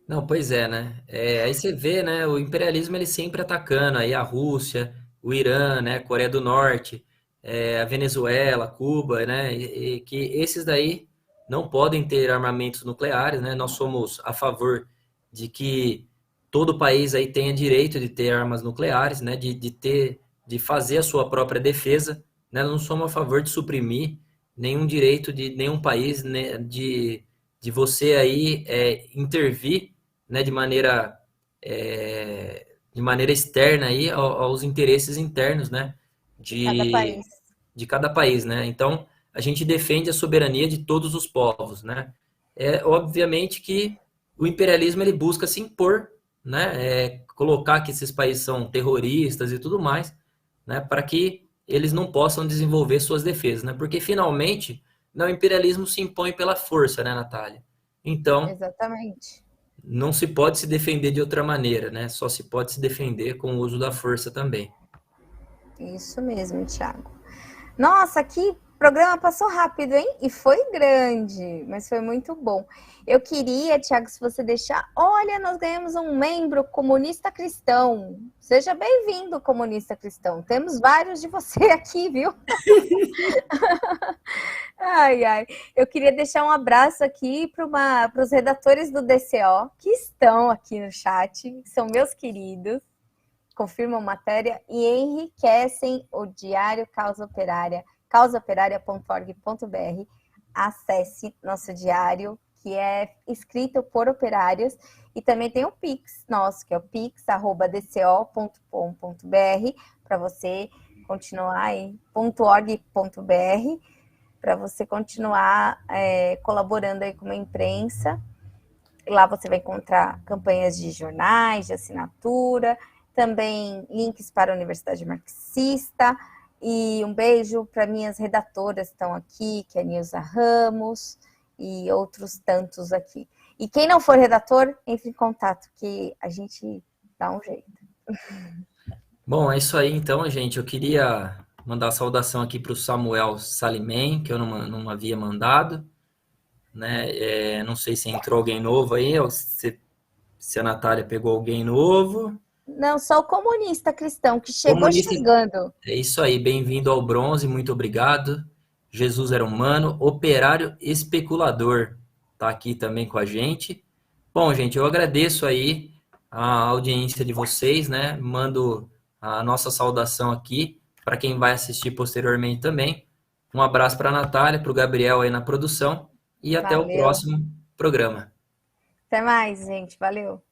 Não, pois é, né? Aí você vê, né? O imperialismo ele sempre atacando aí a Rússia, o Irã, né? Coreia do Norte, a Venezuela, Cuba, né? E que esses daí não podem ter armamentos nucleares, né? Nós somos a favor de que todo país aí tenha direito de ter armas nucleares, né? De fazer a sua própria defesa, né? Não somos a favor de suprimir nenhum direito de nenhum país, né? De você aí intervir, né, de maneira externa aí aos interesses internos, né, Cada país. de cada país, né? Então, a gente defende a soberania de todos os povos, né? Obviamente que o imperialismo ele busca se impor, né? Colocar que esses países são terroristas e tudo mais, né? Para que eles não possam desenvolver suas defesas, né? Porque finalmente, o imperialismo se impõe pela força, né, Natália? Então, Exatamente. não se pode se defender de outra maneira, né? Só se pode se defender com o uso da força também. Isso mesmo, Thiago. Nossa, que programa passou rápido, hein? E foi grande, mas foi muito bom. Eu queria, Thiago, se você deixar. Olha, nós ganhamos um membro comunista cristão. Seja bem-vindo, comunista cristão. Temos vários de você aqui, viu? Ai, ai. Eu queria deixar um abraço aqui para os redatores do DCO que estão aqui no chat, são meus queridos, confirmam matéria e enriquecem o Diário Causa Operária, causaoperária.org.br. Acesse nosso diário, que é escrito por operárias, e também tem o Pix nosso, que é o pix@dco.com.br, para você continuar aí, .org.br, para você continuar colaborando aí com a imprensa. Lá você vai encontrar campanhas de jornais, de assinatura, também links para a Universidade Marxista. E um beijo para minhas redatoras que estão aqui, que é a Nilza Ramos e outros tantos aqui. E quem não for redator, entre em contato, que a gente dá um jeito. Bom, é isso aí então, gente. Eu queria mandar saudação aqui para o Samuel Salimem, que eu não havia mandado, né? Não sei se entrou alguém novo aí, ou se a Natália pegou alguém novo. Não, só o comunista cristão, que chegou chegando. É isso aí, bem-vindo ao bronze, muito obrigado. Jesus era humano, operário especulador, tá aqui também com a gente. Bom, gente, eu agradeço aí a audiência de vocês, né? Mando a nossa saudação aqui para quem vai assistir posteriormente também. Um abraço para a Natália, para o Gabriel aí na produção e até o Valeu. próximo programa. Até mais, gente. Valeu.